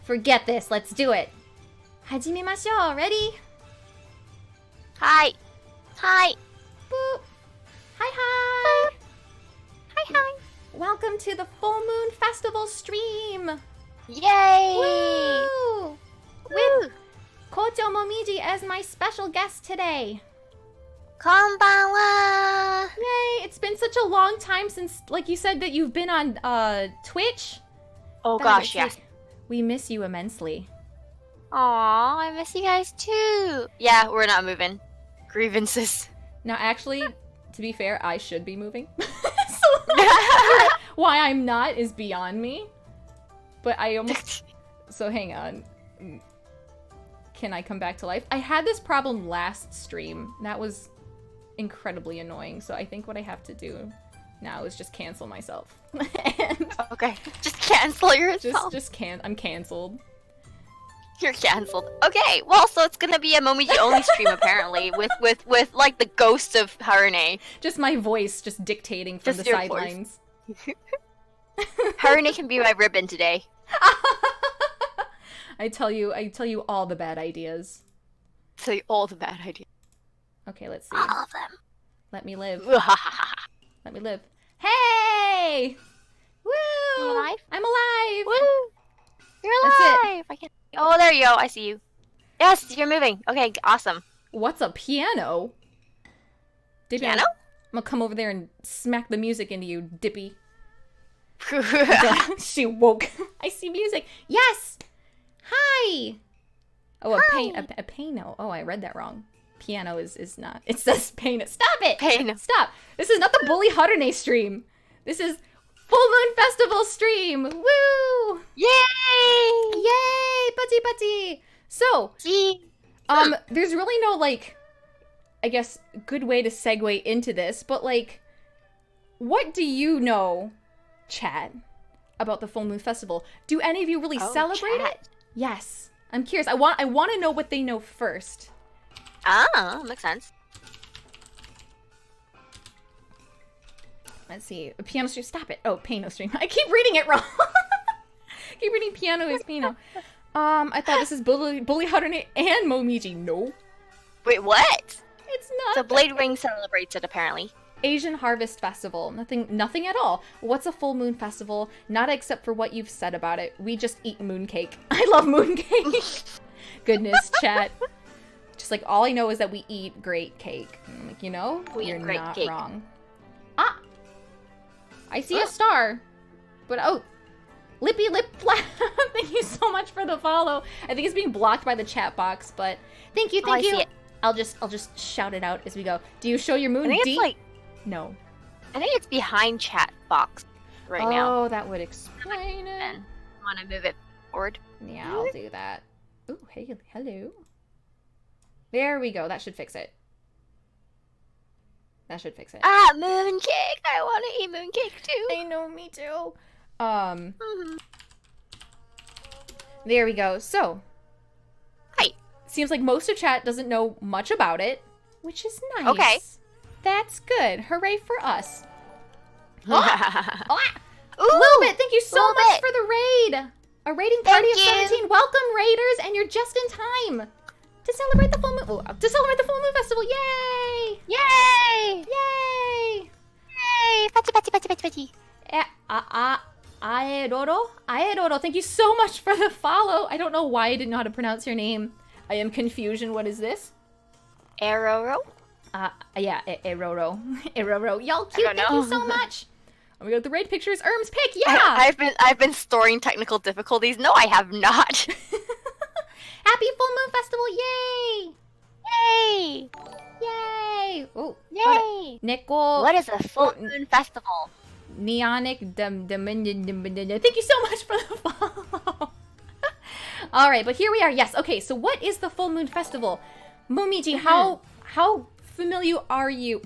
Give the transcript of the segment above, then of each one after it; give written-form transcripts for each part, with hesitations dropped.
Forget this. Let's do it. 始めましょう. Ready? Hi. Hi. Boop. Hi, hi. Hi, hi. Welcome to the Full Moon Festival stream. Yay! Woo! With Kochou Momiji as my special guest today. こんばんは. Yay! It's been such a long time since, like you said, that you've been on Twitch. Oh gosh, yes. We miss you immensely. Aw, I miss you guys too. Yeah, we're not moving. Grievances. Now, actually, to be fair, I should be moving. So, why I'm not is beyond me. But I almost... So hang on. Can I come back to life? I had this problem last stream. That was incredibly annoying. So I think what I have to do now is just cancel myself. And Okay, just cancel yourself. I'm canceled. You're canceled. Okay, well, so it's gonna be a Momiji only stream apparently, with like the ghost of Harune. Just my voice just dictating from Just the your sidelines. Harune can be my ribbon today. I tell you all the bad ideas. Tell you all the bad ideas. Okay, let's see. All of them. Let me live. Let me live. Hey! Woo! Are you alive? I'm alive! Woo! You're That's it. alive! I can't... Oh, there you go. I see you. Yes, you're moving. Okay, awesome. What's a piano? Dippy, Piano? I'm gonna come over there and smack the music into you, Dippy. She woke. I see music. Yes! Hi! Oh, a piano. Oh, I read that wrong. Piano is not. It says piano. Stop it! Piano. Stop! This is not the Bully Harune stream. This is Full Moon Festival stream. Woo! Yay! Yay! Putty putty! So, there's really no, like, I guess, good way to segue into this, but, like, what do you know, chat, about the Full Moon Festival? Do any of you really celebrate it? Yes. I'm curious. I want to know what they know first. Ah, makes sense. Let's see. A piano stream. Stop it. Oh, piano stream. I keep reading it wrong. Keep reading piano is piano. I thought this is Bully Harune and Momiji. No. Wait, what? It's not. So Blade Ring celebrates it apparently. Asian Harvest Festival. Nothing at all. What's a full moon festival? Not except for what you've said about it. We just eat mooncake. I love mooncake. Goodness, chat. Just like all I know is that we eat great cake. Like, you know, you're not cake. Wrong. Ah! I see a star. But oh, Lippy Lip Flap. Thank you so much for the follow. I think it's being blocked by the chat box, but thank you. I see it. I'll just shout it out as we go. Do you show your moon? I think it's like no. I think it's behind chat box now. Oh, that would explain it. I want to move it forward. Yeah, I'll do that. Ooh, hey, hello. There we go. That should fix it. That should fix it. Ah, mooncake! I want to eat mooncake too. I know, me too. There we go. So, hi. Seems like most of chat doesn't know much about it, which is nice. Okay. That's good. Hooray for us. Ooh, Little bit. Thank you so much for the raid. A raiding party of 17. Welcome, raiders, and you're just in time to celebrate the full moon. To celebrate the full moon festival. Yay! Yay! Yay! Yay! Patty, patty, patty, patty, patty. Aeroro. Thank you so much for the follow. I don't know why I didn't know how to pronounce your name. I am confusion. What is this? Aroro? Yeah, Eroro. Eroro. Y'all cute. Thank you so much. Oh my god, the raid picture is Erm's pick. Yeah. I've been storing technical difficulties. No, I have not. Happy Full Moon Festival! Yay! Yay! Yay! Oh, yay! Neko. What is a Full Moon Festival? Neonic Thank you so much for the follow. All right, but here we are. Yes. Okay. So, what is the Full Moon Festival? Momiji, how familiar are you?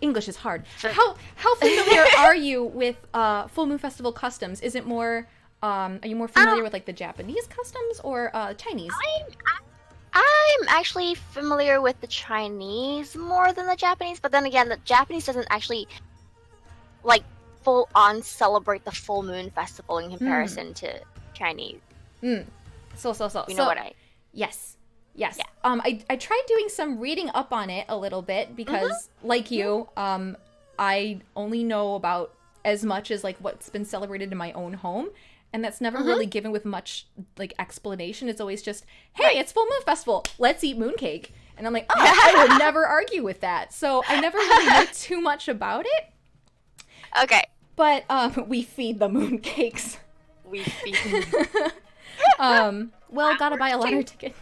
English is hard. How familiar are you with Full Moon Festival customs? Is it more? Are you more familiar with like the Japanese customs or Chinese? I'm actually familiar with the Chinese more than the Japanese, but then again, the Japanese doesn't actually like full on celebrate the full moon festival in comparison to Chinese. So. You know what I... Yes. Yes. Yeah. I tried doing some reading up on it a little bit because, like you, I only know about as much as, like, what's been celebrated in my own home. And that's never really given with much, like, explanation. It's always just, hey, it's Full Moon Festival. Let's eat mooncake. And I'm like, oh, I would never argue with that. So I never really know too much about it. Okay. But we feed the mooncakes. We feed them. Well, gotta buy a lottery ticket.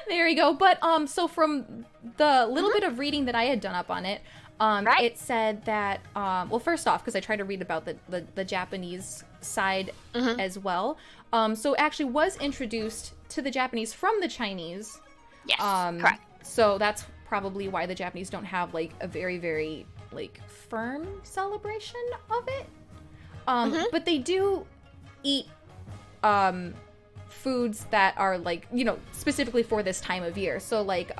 There you go. But so from the little bit of reading that I had done up on it, it said that well, first off, because I tried to read about the Japanese side as well. So it actually was introduced to the Japanese from the Chinese. Yes, correct. So that's probably why the Japanese don't have like a very, very like firm celebration of it. But they do eat foods that are like, you know, specifically for this time of year. So like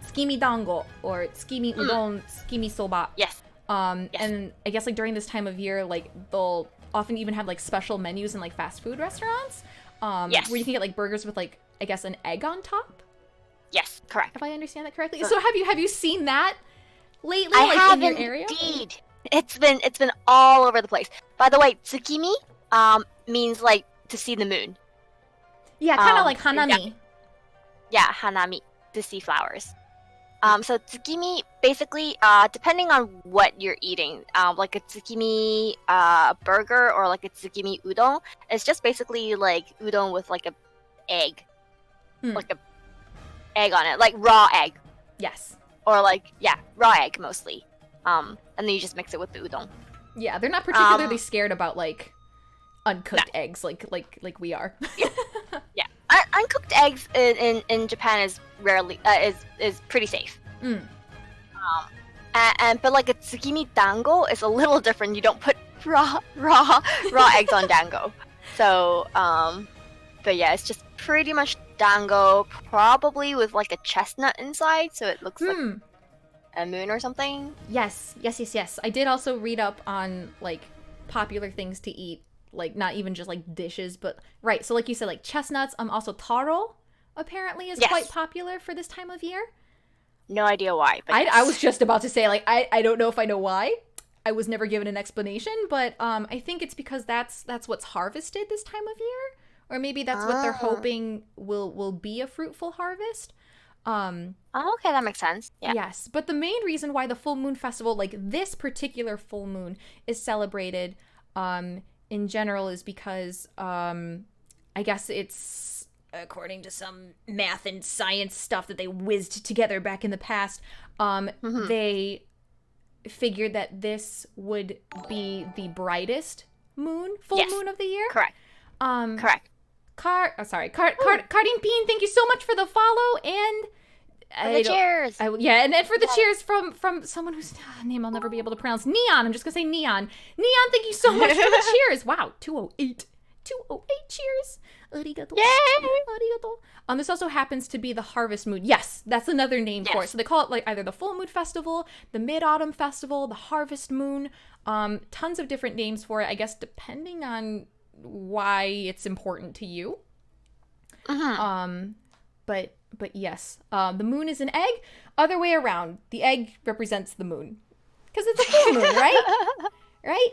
tsukimi dango or tsukimi udon, tsukimi soba. Yes. And I guess like during this time of year, like they'll often even have like special menus in like fast food restaurants. Where you can get like burgers with like, I guess, an egg on top. Yes, correct. If I understand that correctly. So have you seen that lately? I like have in your area? Indeed. It's been all over the place. By the way, tsukimi means like to see the moon. Yeah, kind of like hanami. Yeah, hanami, to see flowers. So tsukimi, basically, depending on what you're eating, like a tsukimi burger or like a tsukimi udon, it's just basically like udon with like a egg, like a egg on it, like raw egg. Yes. Or like, yeah, raw egg mostly. And then you just mix it with the udon. Yeah, they're not particularly scared about like uncooked eggs like we are. Yeah. Uncooked eggs in Japan is rarely is pretty safe. But like a tsukimi dango is a little different. You don't put raw eggs on dango. So but yeah, it's just pretty much dango, probably with like a chestnut inside, so it looks like a moon or something. Yes. I did also read up on like popular things to eat. Like, not even just, like, dishes, but... Right, so like you said, like, chestnuts. Also, taro, apparently, is quite popular for this time of year. No idea why, but I was just about to say, like, I don't know if I know why. I was never given an explanation, but I think it's because that's what's harvested this time of year. Or maybe that's what they're hoping will be a fruitful harvest. Okay, that makes sense. Yeah. Yes, but the main reason why the Full Moon Festival, like, this particular full moon, is celebrated... in general is because I guess it's according to some math and science stuff that they whizzed together back in the past, they figured that this would be the brightest full moon of the year. Correct. Correct. Cardine Bean, thank you so much for the follow and cheers. And then for the cheers from someone whose name I'll never be able to pronounce. Neon. I'm just gonna say Neon. Neon, thank you so much for the cheers. Wow, 208 cheers. Arigato. Yay! Arigato. This also happens to be the harvest moon. Yes, that's another name for it. So they call it like either the full moon festival, the mid-autumn festival, the harvest moon. Tons of different names for it, I guess, depending on why it's important to you. But yes, the moon is an egg. Other way around, the egg represents the moon. Because it's a full moon, right? Right?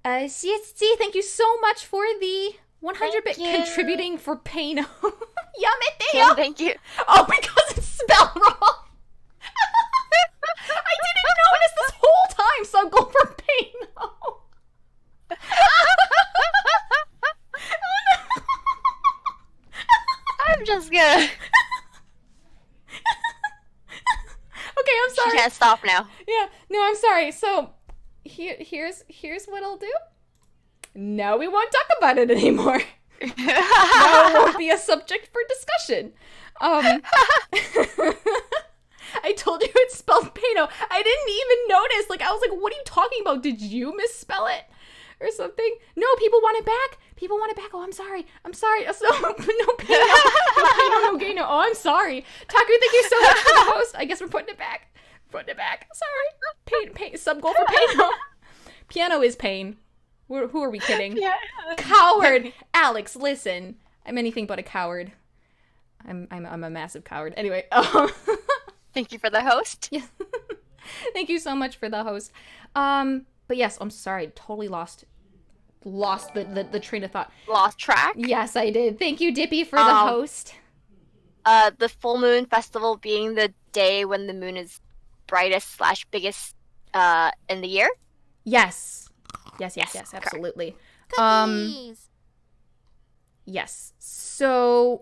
CSC, thank you so much for the 100-bit contributing for Pano. Yamete yo! Thank you. Oh, because it's spelled wrong! I didn't notice this whole time, so I'll go for Pano. I'm just gonna... Okay, I'm sorry. She can't stop now. Yeah, no, I'm sorry. So, here's what I'll do. No, we won't talk about it anymore. No, it won't be a subject for discussion. I told you it's spelled Pano. I didn't even notice. Like, I was like, what are you talking about? Did you misspell it? Or something? No, people want it back. People want it back. Oh, I'm sorry. Oh, so, no Pano. No Pano, no Gaino. Oh, I'm sorry. Taku, thank you so much for the host. I guess we're putting it back. Sorry. Pain. Sub goal for Pano. Piano is pain. Who are we kidding? Yeah. Coward! Alex, listen. I'm anything but a coward. I'm a massive coward. Anyway, Thank you for the host. yeah. Thank you so much for the host. But yes, I'm sorry. I totally lost the train of thought. Lost track. Yes, I did. Thank you, Dippy, for the host. The full moon festival being the day when the moon is brightest / biggest in the year. Yes, absolutely. Cookies. Yes. So,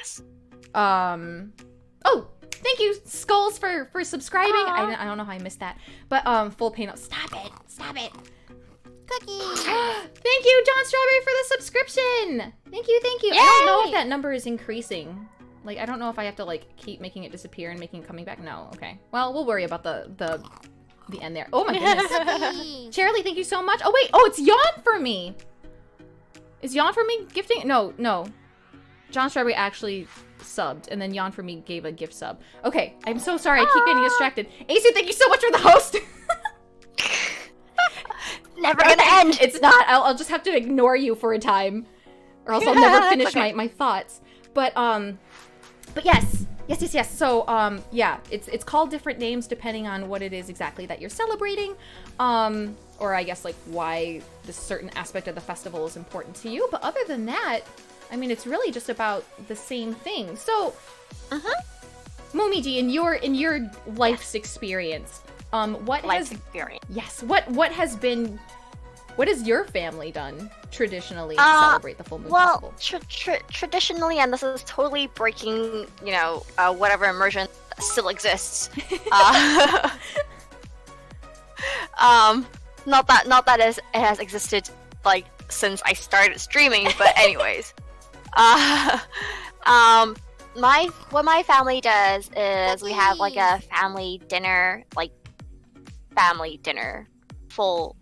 oh, thank you, Skulls, for subscribing. I don't know how I missed that, but full paint. Stop it! Cookies. Thank you, John Strawberry, for the subscription. Thank you. Yay! I don't know if that number is increasing. Like, I don't know if I have to like keep making it disappear and making it coming back. No, okay. Well, we'll worry about the end there. Oh my goodness. Cookies. Charlie, thank you so much. Oh wait, it's Yawn for me. Is Yawn for me gifting? No. John Strawberry actually subbed, and then Yawn for me gave a gift sub. Okay, I'm so sorry. I keep getting distracted. Asu, thank you so much for the host. Never gonna end. It's not. I'll just have to ignore you for a time, or else I'll never finish okay. my thoughts. But yes. So yeah, it's called different names depending on what it is exactly that you're celebrating, or I guess like why this certain aspect of the festival is important to you. But other than that, I mean, it's really just about the same thing. So, Momiji, in your life's experience, what has your family done traditionally to celebrate the full moon festival? Traditionally, and this is totally breaking, whatever immersion still exists. Not that it has existed like since I started streaming, but anyways, what my family does is we have like a family dinner, full.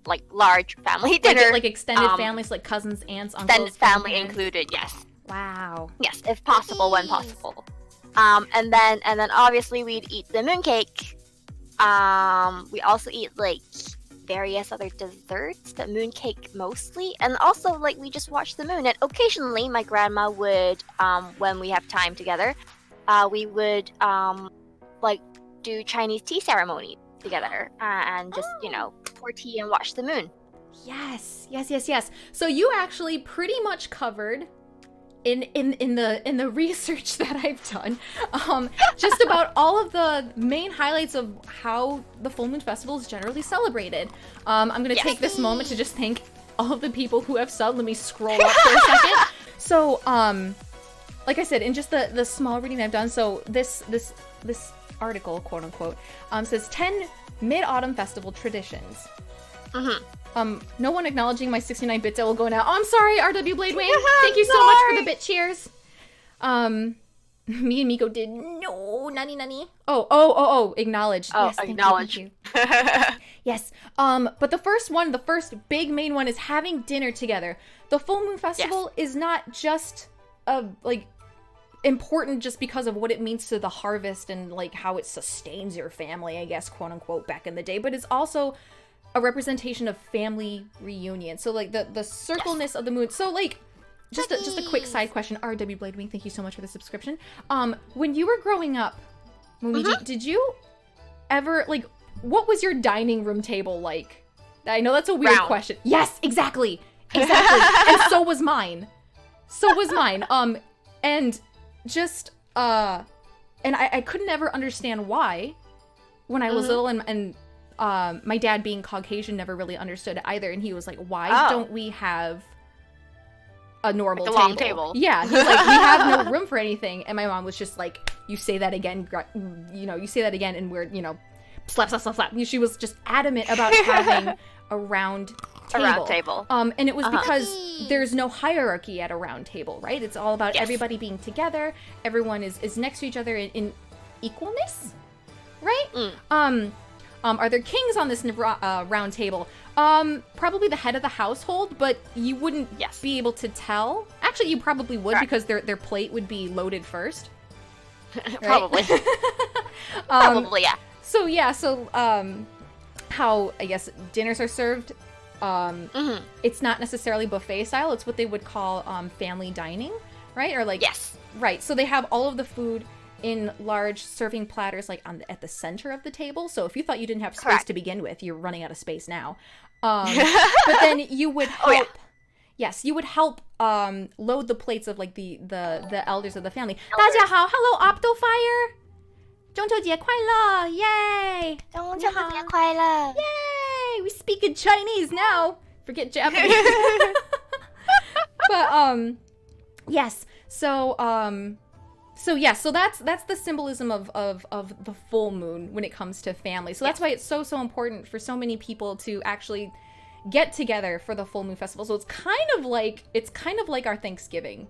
Like large family dinner, like extended families, like cousins, aunts, uncles, extended family included. Yes. Wow. Yes, if possible, when possible. And then obviously we'd eat the mooncake. We also eat like various other desserts, but mooncake mostly. And also like we just watch the moon. And occasionally my grandma would, when we have time together, we would like do Chinese tea ceremony together and just pour tea and watch the moon. Yes. So you actually pretty much covered in the research that I've done just about all of the main highlights of how the full moon festival is generally celebrated. I'm gonna take this moment to just thank all of the people who have subbed. Let me scroll up for a second. So like I said, in just the small reading I've done, so this article, quote unquote, says 10 mid-autumn festival traditions. No one acknowledging my 69 bits. I will go now. Oh, I'm sorry, RW Blade Wing. Thank you so much for the bit cheers. Me and Miko did nani. Oh, acknowledged. Oh, yes, acknowledge. Thank you. Yes. But the first big main one is having dinner together. The full moon festival is not just important just because of what it means to the harvest and like how it sustains your family, I guess, quote unquote, back in the day, but it's also a representation of family reunion. So like the circleness of the moon. So like just a quick side question. RW Blade Wing, thank you so much for the subscription. When you were growing up, Momiji, did you ever what was your dining room table like? I know that's a weird question. Yes, exactly. And so was mine. And just and I couldn't ever understand why when I was little, and my dad being Caucasian never really understood it either, and he was like, why don't we have a normal table? Long table. Yeah, he's like, we have no room for anything. And my mom was just like, you say that again, and we're, slap. She was just adamant about having a round table. And it was because there's no hierarchy at a round table, right? It's all about everybody being together. Everyone is next to each other in equalness, right? Are there kings on this round table? Probably the head of the household, but you wouldn't be able to tell. Actually, you probably would, because their plate would be loaded first. Right? Probably. Probably, yeah. So how I guess dinners are served It's not necessarily buffet style. It's what they would call family dining, right? Or like Yes. Right. So they have all of the food in large serving platters, like at the center of the table. So if you thought you didn't have space Correct. to begin with, you're running out of space now. But then you would help. Yes, you would help load the plates of like the elders of the family. 大家好 Hello, Optofire. 中秋节快乐 Yay! 中秋节快乐 Yay! We speak in Chinese now. Forget Japanese. But yes. So that's the symbolism of the full moon when it comes to family. So that's why it's so important for so many people to actually get together for the full moon festival. So it's kind of like our Thanksgiving.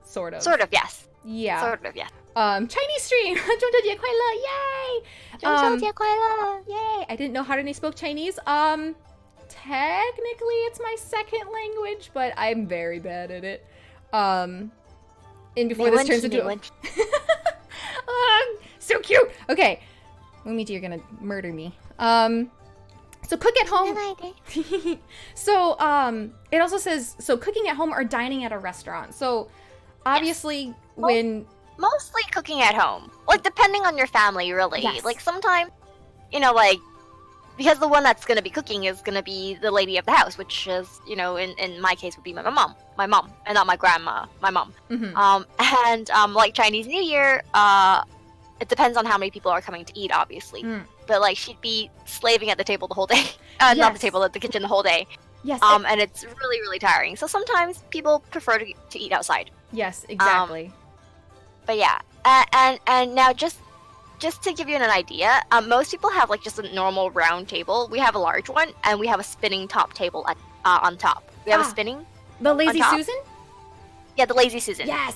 Sort of. Sort of, yes. Yeah. Sort of, yes. Chinese stream. 中秋节快乐 Yay! 中秋节快乐 Yay! I didn't know Harune spoke Chinese. Technically it's my second language, but I'm very bad at it. And before this turns into so cute. Okay. Momiji, you're gonna murder me. So cook at home. So it also says so cooking at home or dining at a restaurant. So obviously when mostly cooking at home. Like depending on your family really. Yes. Like sometimes like because the one that's going to be cooking is going to be the lady of the house, which is, in my case would be my mom, and not my grandma, my mom. And like Chinese New Year, it depends on how many people are coming to eat, obviously. But like she'd be slaving at the table the whole day, not the table, at the kitchen the whole day. Yes. And it's really, really tiring. So sometimes people prefer to eat outside. Yes, exactly. But yeah, and now just to give you an idea, most people have like just a normal round table. We have a large one, and we have a spinning top table on top. We have a spinning. The Lazy Susan? Yeah, the Lazy Susan. Yes.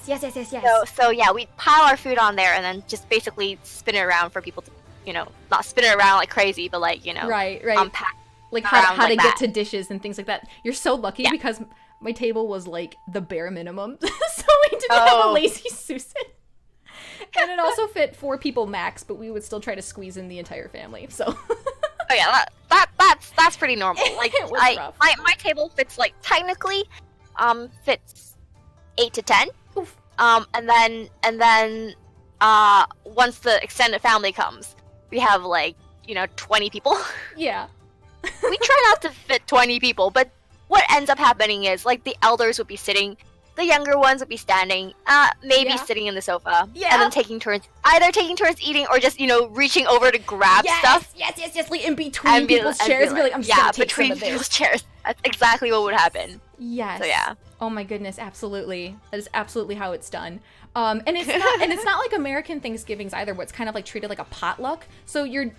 So yeah, we pile our food on there, and then just basically spin it around for people to, not spin it around like crazy, but like right. Unpack. Like how like to that. get to dishes and things like that. You're so lucky because my table was like the bare minimum, so we didn't have a Lazy Susan. And it also fit 4 people max, but we would still try to squeeze in the entire family. So. Oh yeah, that's pretty normal. Like It was rough. my table fits like technically, fits 8 to 10. Oof. And then once the extended family comes, we have like 20 people. Yeah. We try not to fit 20 people, but what ends up happening is like the elders would be sitting. The younger ones would be standing, maybe sitting in the sofa, and then taking turns eating, or just reaching over to grab stuff. Yes, like in between people's chairs, be like, I'm just gonna take between some of this. people's chairs. That's exactly what would happen. Yes. So yeah. Oh my goodness, absolutely. That is absolutely how it's done. And it's not like American Thanksgivings either, where it's kind of like treated like a potluck. So you're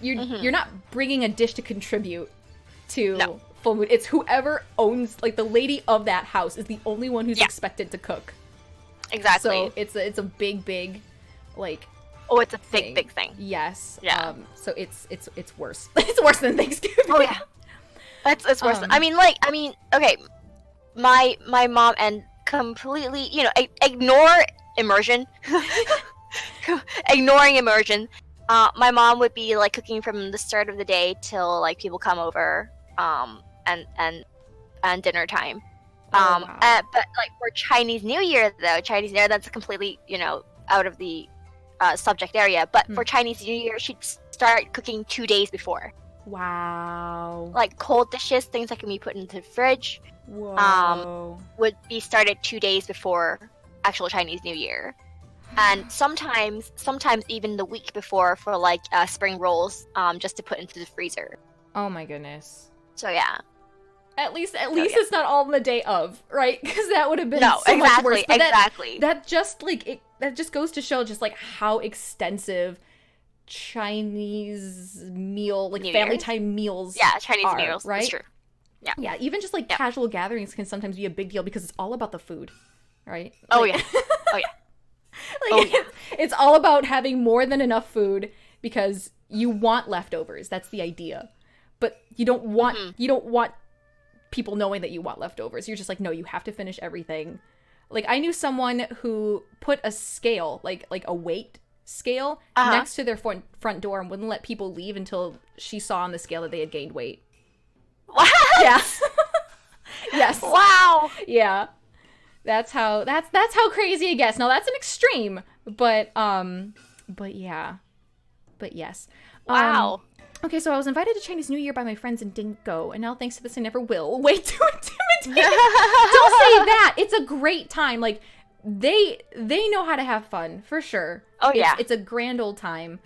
not bringing a dish to contribute to full moon. It's whoever owns, like the lady of that house is the only one who's expected to cook. Exactly. So it's a big like. Oh, it's a big thing. Yes. Yeah. So it's worse. It's worse than Thanksgiving. Oh yeah. It's worse. I mean, okay. My mom and completely, ignore immersion. Ignoring immersion. My mom would be like cooking from the start of the day till like people come over, and dinner time. Wow. But like for Chinese New Year though, that's completely out of the subject area. But for Chinese New Year, she'd start cooking 2 days before. Wow. Like cold dishes, things that can be put into the fridge. Whoa. Would be started 2 days before actual Chinese New Year. And sometimes even the week before for like spring rolls, just to put into the freezer. Oh my goodness. So yeah. At least it's not all on the day of, right? Because that would have been so exactly, much worse. But exactly. That just like that just goes to show just like how extensive Chinese meal, like New family Year's? time meals. Yeah, Chinese are, meals. right? That's true. Yeah. Yeah, even just like casual gatherings can sometimes be a big deal because it's all about the food, right? Oh Like- yeah. Oh yeah. Like, it's all about having more than enough food because you want leftovers. That's the idea. But you don't want people knowing that you want leftovers. You're just like, no, you have to finish everything. Like I knew someone who put a scale, like a weight scale next to their front door and wouldn't let people leave until she saw on the scale that they had gained weight. What? Yeah. Yes. Wow. Yeah. That's how crazy it gets. Now that's an extreme, but yeah. But yes. Wow. Okay, so I was invited to Chinese New Year by my friends and didn't go, and now thanks to this I never will. Way too intimidating. Don't say that. It's a great time. Like they know how to have fun for sure. Oh yeah. It's a grand old time.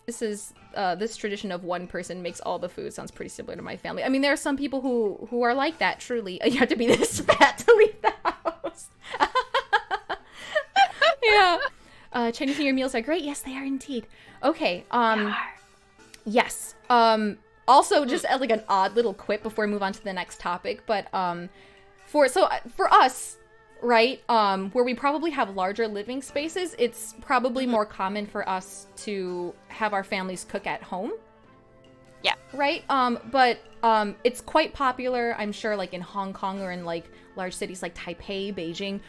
This tradition of one person makes all the food sounds pretty similar to my family. I mean, there are some people who are like that, truly. You have to be this fat to leave the house. Yeah. Chinese New Year meals are great. Yes, they are indeed. Okay. Yes. Also, just as like an odd little quip before we move on to the next topic, but for us, right, where we probably have larger living spaces, it's probably more common for us to have our families cook at home. Yeah. Right? But it's quite popular, I'm sure, like in Hong Kong or in like large cities like Taipei, Beijing,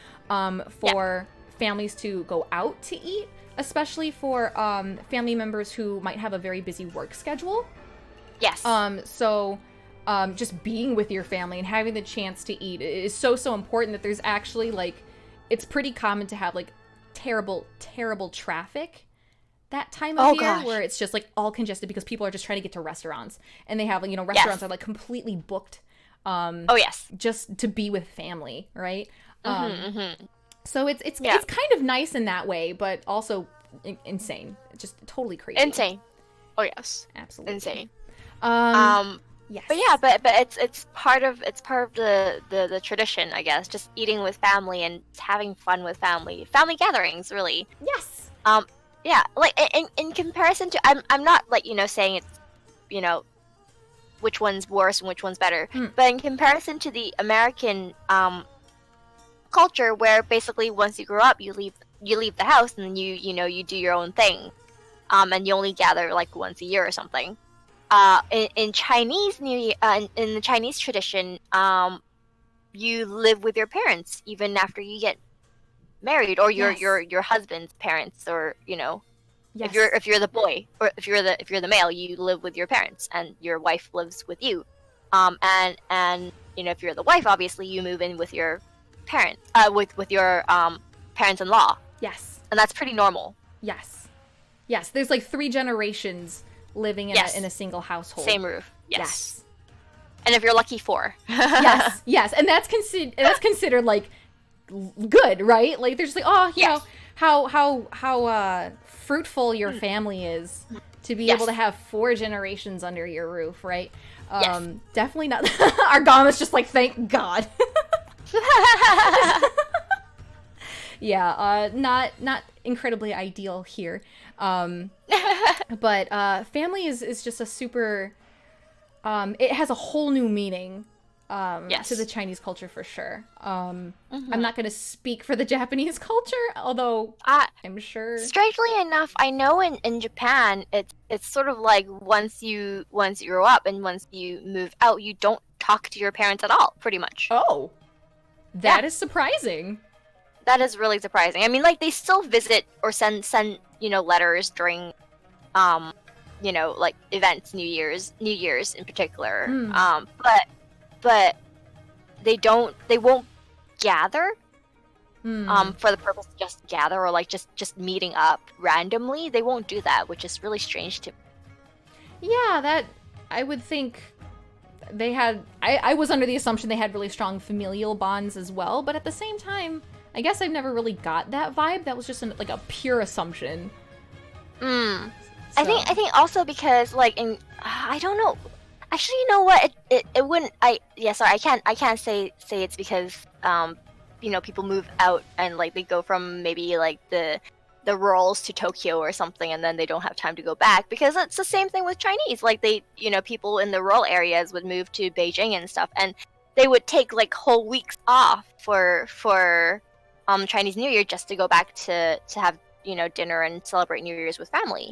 for families to go out to eat, especially for family members who might have a very busy work schedule. Yes. So just being with your family and having the chance to eat is so important that there's actually like, it's pretty common to have like terrible traffic that time of year, where it's just like all congested because people are just trying to get to restaurants, and they have like, restaurants are like completely booked. Just to be with family, right? So it's kind of nice in that way, but also insane. Just totally crazy. Insane. Oh yes. Absolutely. Insane. Yes. But yeah, but it's part of the tradition, I guess. Just eating with family and having fun with family gatherings, really. Yes. Yeah, like in comparison to, I'm not like saying it's which one's worse and which one's better, but in comparison to the American culture, where basically once you grow up, you leave the house and you do your own thing, and you only gather like once a year or something. In Chinese New Year, in the Chinese tradition, you live with your parents even after you get married, or your husband's parents, or Yes. if you're the boy, or if you're the male, you live with your parents, and your wife lives with you. And if you're the wife, obviously you move in with your parents, with your parents-in-law. Yes. And that's pretty normal. Yes. There's like 3 generations living in a single household. Same roof. Yes. And if you're lucky, 4. yes, and that's considered like good, right? Like they're just like, oh, you know, how fruitful your family is to be able to have 4 generations under your roof, right? Definitely not. Argama's just like, thank God. Not incredibly ideal here. But family is just a super, it has a whole new meaning to the Chinese culture for sure. I'm not going to speak for the Japanese culture, although I'm sure. Strangely enough, I know in Japan, it's sort of like once you grow up and once you move out, you don't talk to your parents at all, pretty much. Oh, that is surprising. That is really surprising. I mean, like, they still visit or send letters during, like events, New Year's in particular. But they won't gather, for the purpose of just gather, or like just meeting up randomly. They won't do that, which is really strange to me. Yeah, that, I would think they had, I was under the assumption they had really strong familial bonds as well, but at the same time, I guess I've never really got that vibe. That was just like a pure assumption. So. I think also because like I don't know. Actually, you know what? It wouldn't. I can't say it's because people move out and like they go from maybe like the rurals to Tokyo or something, and then they don't have time to go back, because it's the same thing with Chinese. Like they people in the rural areas would move to Beijing and stuff, and they would take like whole weeks off for Chinese New Year just to go back to have dinner and celebrate New Year's with family.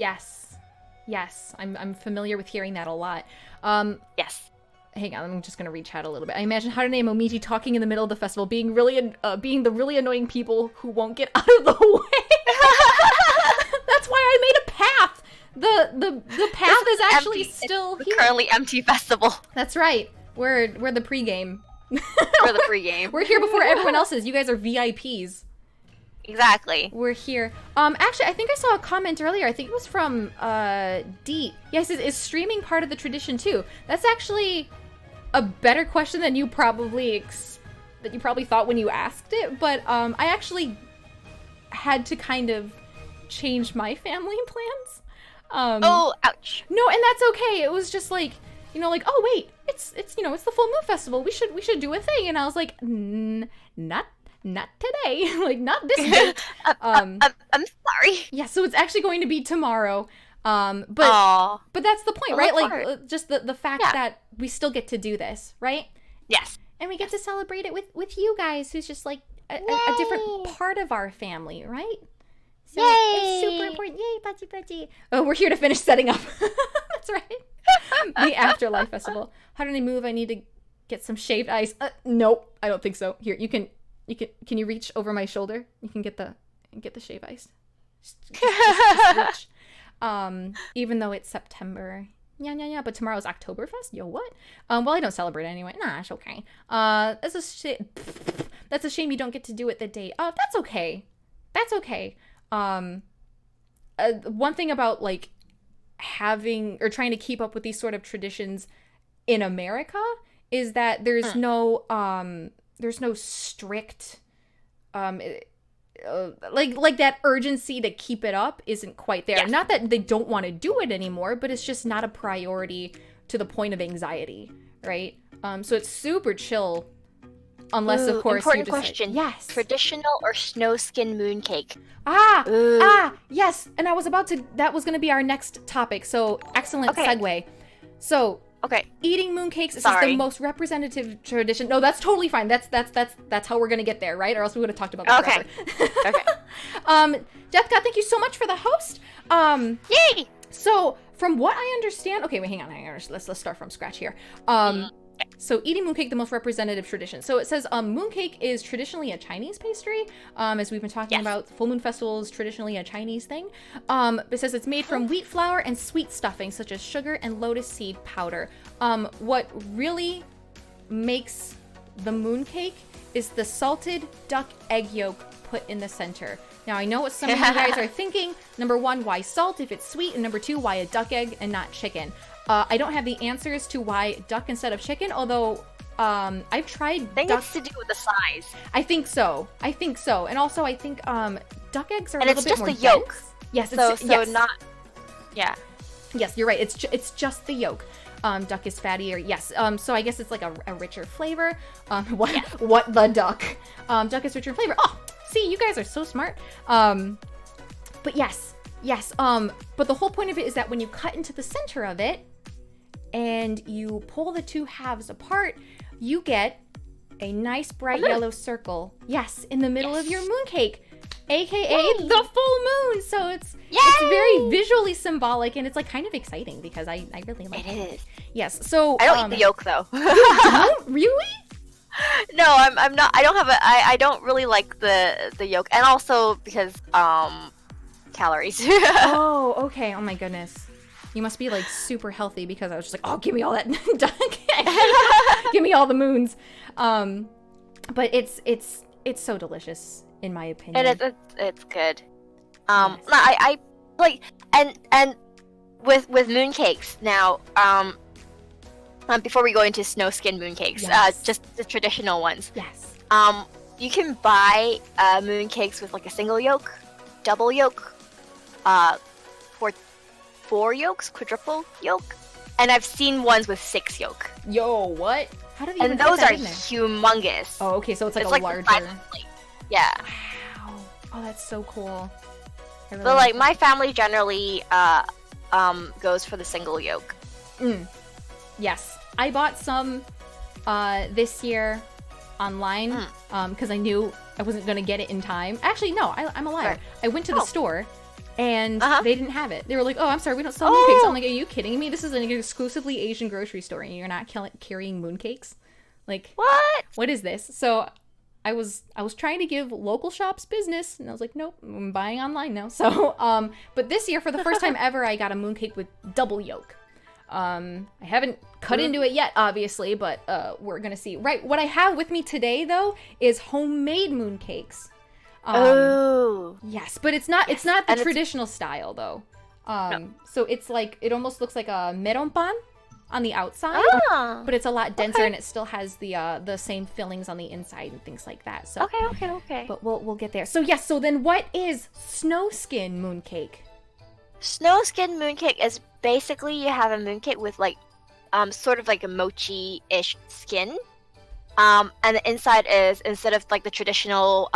Yes, I'm familiar with hearing that a lot. Yes. Hang on, I'm just gonna reach out a little bit. I imagine Harune Momiji talking in the middle of the festival, being the really annoying people who won't get out of the way. That's why I made a path The path is actually empty. still It's here. currently empty festival. That's right. We're the pregame. For the pregame. We're here before everyone else is. You guys are VIPs. Exactly. We're here. Actually, I think I saw a comment earlier. I think it was from D. Yes, is streaming part of the tradition too? That's actually a better question than you probably thought when you asked it. But I actually had to kind of change my family plans. Oh, ouch. No, and that's okay. It was just like, like, oh wait, it's it's the full moon festival. We should do a thing. And I was like, not today. Like, not this date. I'm sorry. Yeah, so it's actually going to be tomorrow. But Aww. but that's the point, I right? look Like, forward. just the fact that we still get to do this, right? Yes. And we get to celebrate it with you guys, who's just like a different part of our family, right? So it's super Yay! important. Yay, Pachi Pachi. Oh, we're here to finish setting up. That's right. The Afterlife Festival. How do I move? I need to get some shaved ice. Nope, I don't think so. Here, can you reach over my shoulder? You can get the shave ice. Just reach. Even though it's September. Yeah, but tomorrow's Oktoberfest? Yo, what? Well, I don't celebrate anyway. Nah, it's okay. That's a shame you don't get to do it the day of. That's okay. That's okay. One thing about, like, having or trying to keep up with these sort of traditions in America is that there's no strict like that urgency to keep it up isn't quite there. Yes. Not that they don't want to do it anymore, but it's just not a priority to the point of anxiety, right? So it's super chill, unless of course important you decide. question. Yes. Traditional or snow skin mooncake? Yes. And that was going to be our next topic. So excellent Okay. segue. So Okay. eating mooncakes is Sorry. the most representative tradition. No, that's totally fine. That's how we're gonna get there, right? Or else we would have talked about that Okay. forever. Okay. Jessica, thank you so much for the host. Yay! So from what I understand, okay, wait, hang on. Let's start from scratch here. So eating mooncake, the most representative tradition. So it says mooncake is traditionally a Chinese pastry. As we've been talking about, full moon festival is traditionally a Chinese thing. It says it's made from wheat flour and sweet stuffing such as sugar and lotus seed powder. What really makes the mooncake is the salted duck egg yolk put in the center. Now, I know what some of you guys are thinking. Number one, why salt if it's sweet? And number two, why a duck egg and not chicken? I don't have the answers to why duck instead of chicken, although I've tried I think duck. it's to do with the size. I think so. And also I think duck eggs are And a it's little bit just more the yolk. dense. Yes, So yes. not. Yeah. Yes, you're right. It's just the yolk. Duck is fattier. Yes. So I guess it's like a richer flavor. What the duck? Duck is richer in flavor. Oh, see, you guys are so smart. But yes. But the whole point of it is that when you cut into the center of it and you pull the two halves apart, you get a nice bright yellow circle. Yes, in the middle of your mooncake, aka the full moon. So it's very visually symbolic, and it's like kind of exciting because I really like it. It is. Yes. So I don't eat the yolk though. You don't really? No, I'm not. I don't have I don't really like the yolk, and also because calories. Oh, okay. Oh my goodness. You must be like super healthy because I was just like, oh, give me all that duck. Give me all the moons. But it's so delicious in my opinion. And it's good. I like and with mooncakes now. Before we go into snow skin mooncakes, just the traditional ones. Yes. You can buy mooncakes with like a single yolk, double yolk, four yolks, quadruple yolk, and I've seen ones with 6 yolk. Yo, what? How do they even And fit those that are in there? humongous. Oh, okay. So it's like It's a like larger. the size of a plate. Yeah. Wow. Oh, that's so cool. I really But like that. my family generally goes for the single yolk. Yes, I bought some this year online because I knew I wasn't gonna get it in time. Actually, no, I'm a liar. Right. I went to the store and they didn't have it. They were like, "Oh, I'm sorry, we don't sell mooncakes." I'm like, "Are you kidding me? This is an exclusively Asian grocery store, and you're not carrying mooncakes? Like, What? what is this?" So I was trying to give local shops business, and I was like, nope, I'm buying online now. So, but this year, for the first time ever, I got a mooncake with double yolk. I haven't cut into it yet, obviously, but we're gonna see. Right, what I have with me today, though, is homemade mooncakes. Yes, but it's not the traditional style, though. No. So it's like, it almost looks like a meron pan on the outside, but it's a lot denser, and it still has the same fillings on the inside and things like that. So Okay. but we'll get there. So yes, so then what is snowskin mooncake? Snowskin mooncake is basically you have a mooncake with like sort of like a mochi-ish skin. And the inside is, instead of like the traditional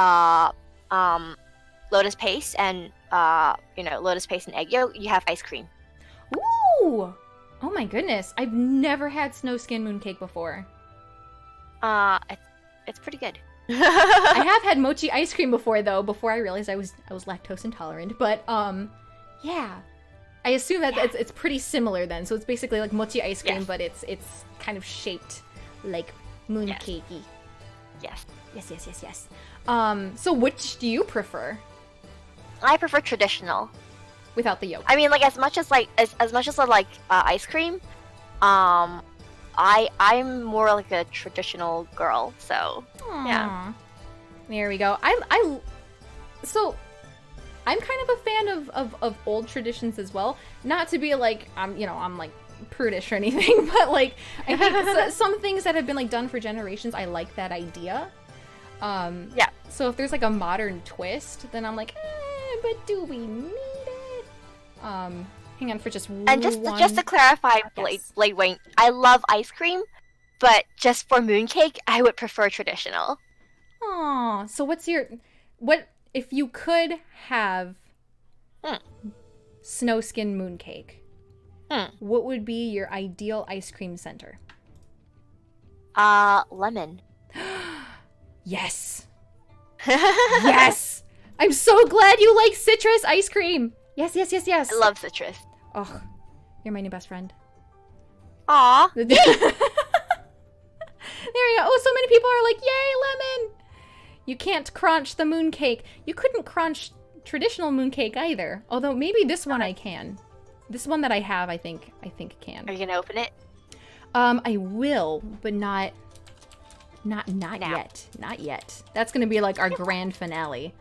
lotus paste and lotus paste and egg yolk, you have ice cream. Ooh! Oh my goodness, I've never had snowskin mooncake before. It's pretty good. I have had mochi ice cream before, though, before I realized I was lactose intolerant. But yeah, I assume that it's pretty similar then. So it's basically like mochi ice cream, but it's kind of shaped like mooncakey. Yes. Yes. So which do you prefer? I prefer traditional. Without the yolk. I mean, like as much as I like ice cream, I'm more like a traditional girl. So yeah. There we go. So I'm kind of a fan of old traditions as well. Not to be like I'm like prudish or anything, but like I think some things that have been like done for generations, I like that idea. Yeah. So if there's like a modern twist, then I'm like, but do we need it? Hang on for just one. And just to clarify, Blade Wayne, I love ice cream, but just for mooncake, I would prefer traditional. Aw, so what if you could have snowskin mooncake? What would be your ideal ice cream center? Lemon. Yes. Yes. I'm so glad you like citrus ice cream. Yes. I love citrus. Oh, you're my new best friend. Aw. There we go. Oh, so many people are like, yay, lemon. You can't crunch the mooncake. You couldn't crunch traditional mooncake either. Although maybe this one I can. This one that I have, I think can. Are you gonna open it? I will, but not yet. Not yet. That's gonna be like our grand finale.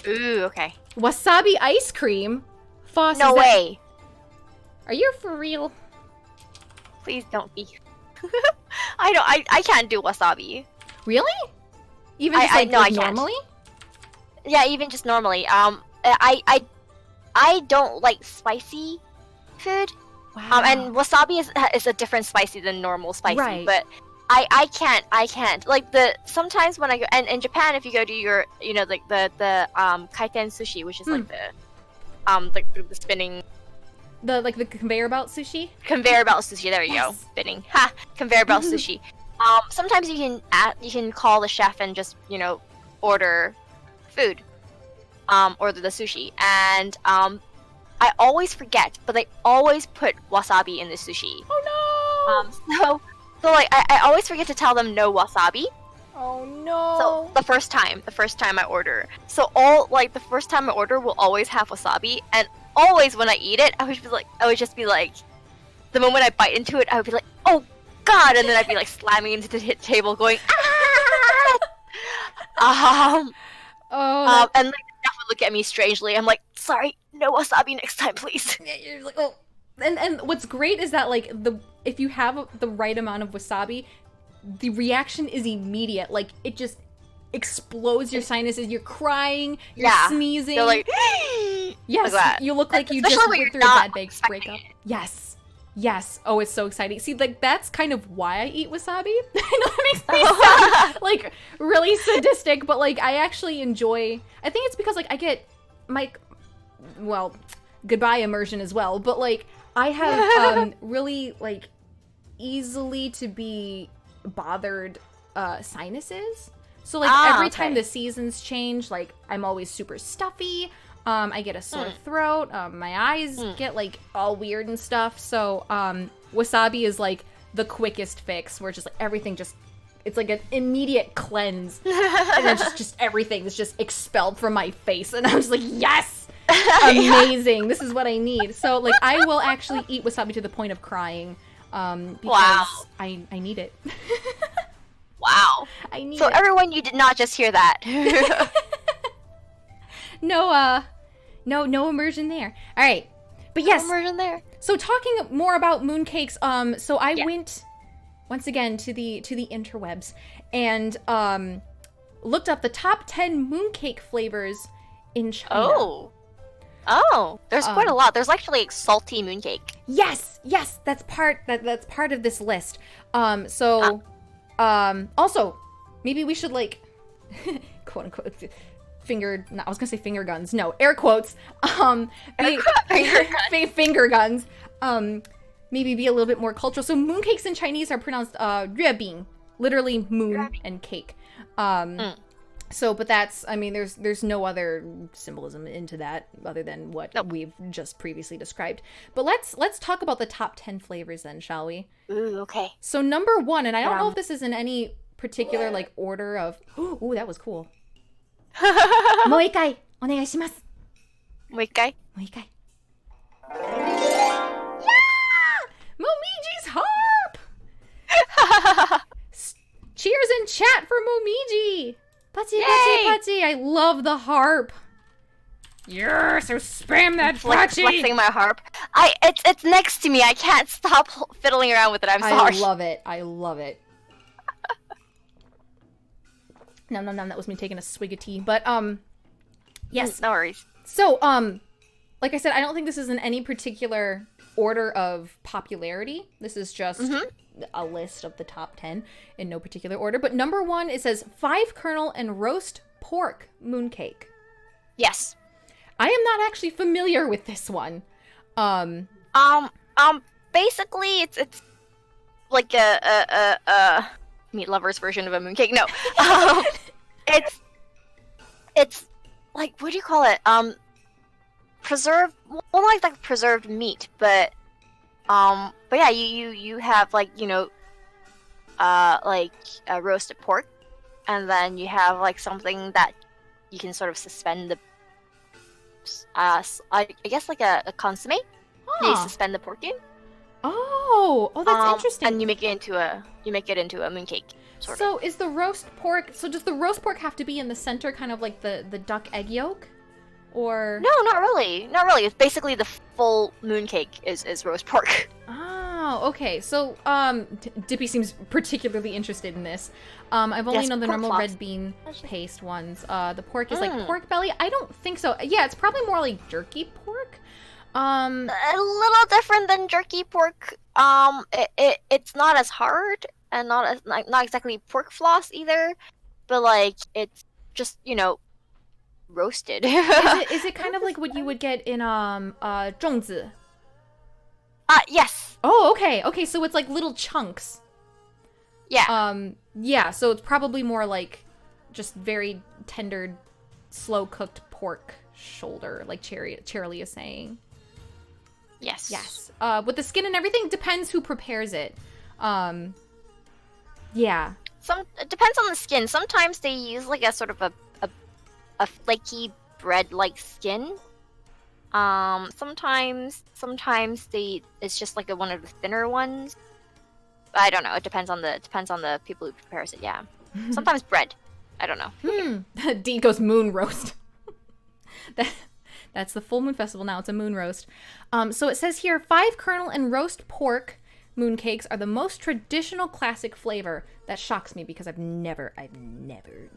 Ooh, okay. Wasabi ice cream? Foss, no way. Are you for real? Please don't be. I can't do wasabi. Really? Even just I normally? Can't. Yeah, even just normally. I don't like spicy food. Wow. And wasabi is a different spicy than normal spicy, right. But I can't. Like sometimes when I go, and in Japan, if you go to your, like the kaiten sushi, which is like the spinning, the conveyor belt sushi. Conveyor belt sushi. There you go. Spinning. Ha! Conveyor belt sushi. Sometimes you can call the chef and just order food. Order the sushi, and I always forget, but they always put wasabi in the sushi. Oh no! So like I always forget to tell them no wasabi. Oh no! So the first time I order, the first time I order will always have wasabi, and always when I eat it, I would just be like, the moment I bite into it, I would be like, oh god, and then I'd be like slamming into the table, going ah. And like the chef would look at me strangely. I'm like, sorry, no wasabi next time, please. You're like, oh. And what's great is that like if you have the right amount of wasabi, the reaction is immediate. Like it just explodes your sinuses. You're crying. You're sneezing. You're like, yes, like you look like you especially just when went you're through a not bad breakup. Yes. Oh, it's so exciting. See, like that's kind of why I eat wasabi. I know that makes me sound like really sadistic, but like I actually enjoy. I think it's because like I get goodbye immersion as well, but like I have really like easily to be bothered sinuses. So like every time the seasons change, like I'm always super stuffy. I get a sore throat. My eyes get like all weird and stuff. So wasabi is like the quickest fix, where just like everything just it's like an immediate cleanse, and then just everything is just expelled from my face, and I'm just like, yes, amazing. This is what I need. So like I will actually eat wasabi to the point of crying, because I need it. Wow. I need So it. everyone, you did not just hear that. No immersion there. All right, but yes. No immersion there. So talking more about mooncakes, so I went once again to the interwebs and looked up the top 10 mooncake flavors in China. Oh, there's quite a lot. There's actually like salty mooncake. Yes, that's part of this list. Also maybe we should like quote unquote finger guns. No, air quotes. Finger guns. Maybe be a little bit more cultural. So mooncakes in Chinese are pronounced 月饼, literally moon and cake. So, but that's, I mean, there's no other symbolism into that other than what we've just previously described. But let's talk about the top 10 flavors then, shall we? Ooh, okay. So number 1, and I don't know if this is in any particular like order of. Ooh, that was cool. もう一回お願いします。もう一回 Momiji's harp! Cheers in chat for Momiji! Pachi, pachi, pachi! I love the harp! Yes, so spam that pachi! Flexing my harp. It's next to me. I can't stop fiddling around with it. I'm sorry. I love it. Nom, that was me taking a swig of tea. But, yes. No worries. So, like I said, I don't think this is in any particular order of popularity. This is just a list of the top 10 in no particular order. But number 1, it says 5 kernel and roast pork mooncake. Yes. I am not actually familiar with this one. Basically, it's like a meat lovers version of a mooncake. No. It's like, what do you call it? Preserved, well, like preserved meat, but yeah, you have like, you know, like a roasted pork, and then you have like something that you can sort of suspend the, I guess like a consommé. You suspend the pork in. Oh, that's interesting. And you make it into a mooncake. Sort so of. Is the roast pork? So does the roast pork have to be in the center, kind of like the duck egg yolk, or? No, not really. Not really. It's basically the full mooncake is roast pork. Oh, okay. So Dippy seems particularly interested in this. I've only known the normal red bean paste ones. The pork is like pork belly. I don't think so. Yeah, it's probably more like jerky pork. A little different than jerky pork. It's not as hard and not exactly pork floss either, but like it's just, you know, roasted. Is it kind of like what you would get in 粽子? Yes. Oh, okay. Okay, so it's like little chunks. Yeah. Yeah, so it's probably more like just very tender, slow cooked pork shoulder, like Cheryl is saying. Yes. Yes. With the skin and everything, depends who prepares it. Yeah. It depends on the skin. Sometimes they use like a sort of a flaky bread-like skin. Sometimes it's just like one of the thinner ones. I don't know. It depends on the people who prepares it. Yeah. Sometimes bread. I don't know. D goes moon roast. That's the full moon festival now. It's a moon roast. So it says here 5 kernel and roast pork mooncakes are the most traditional classic flavor. That shocks me because I've never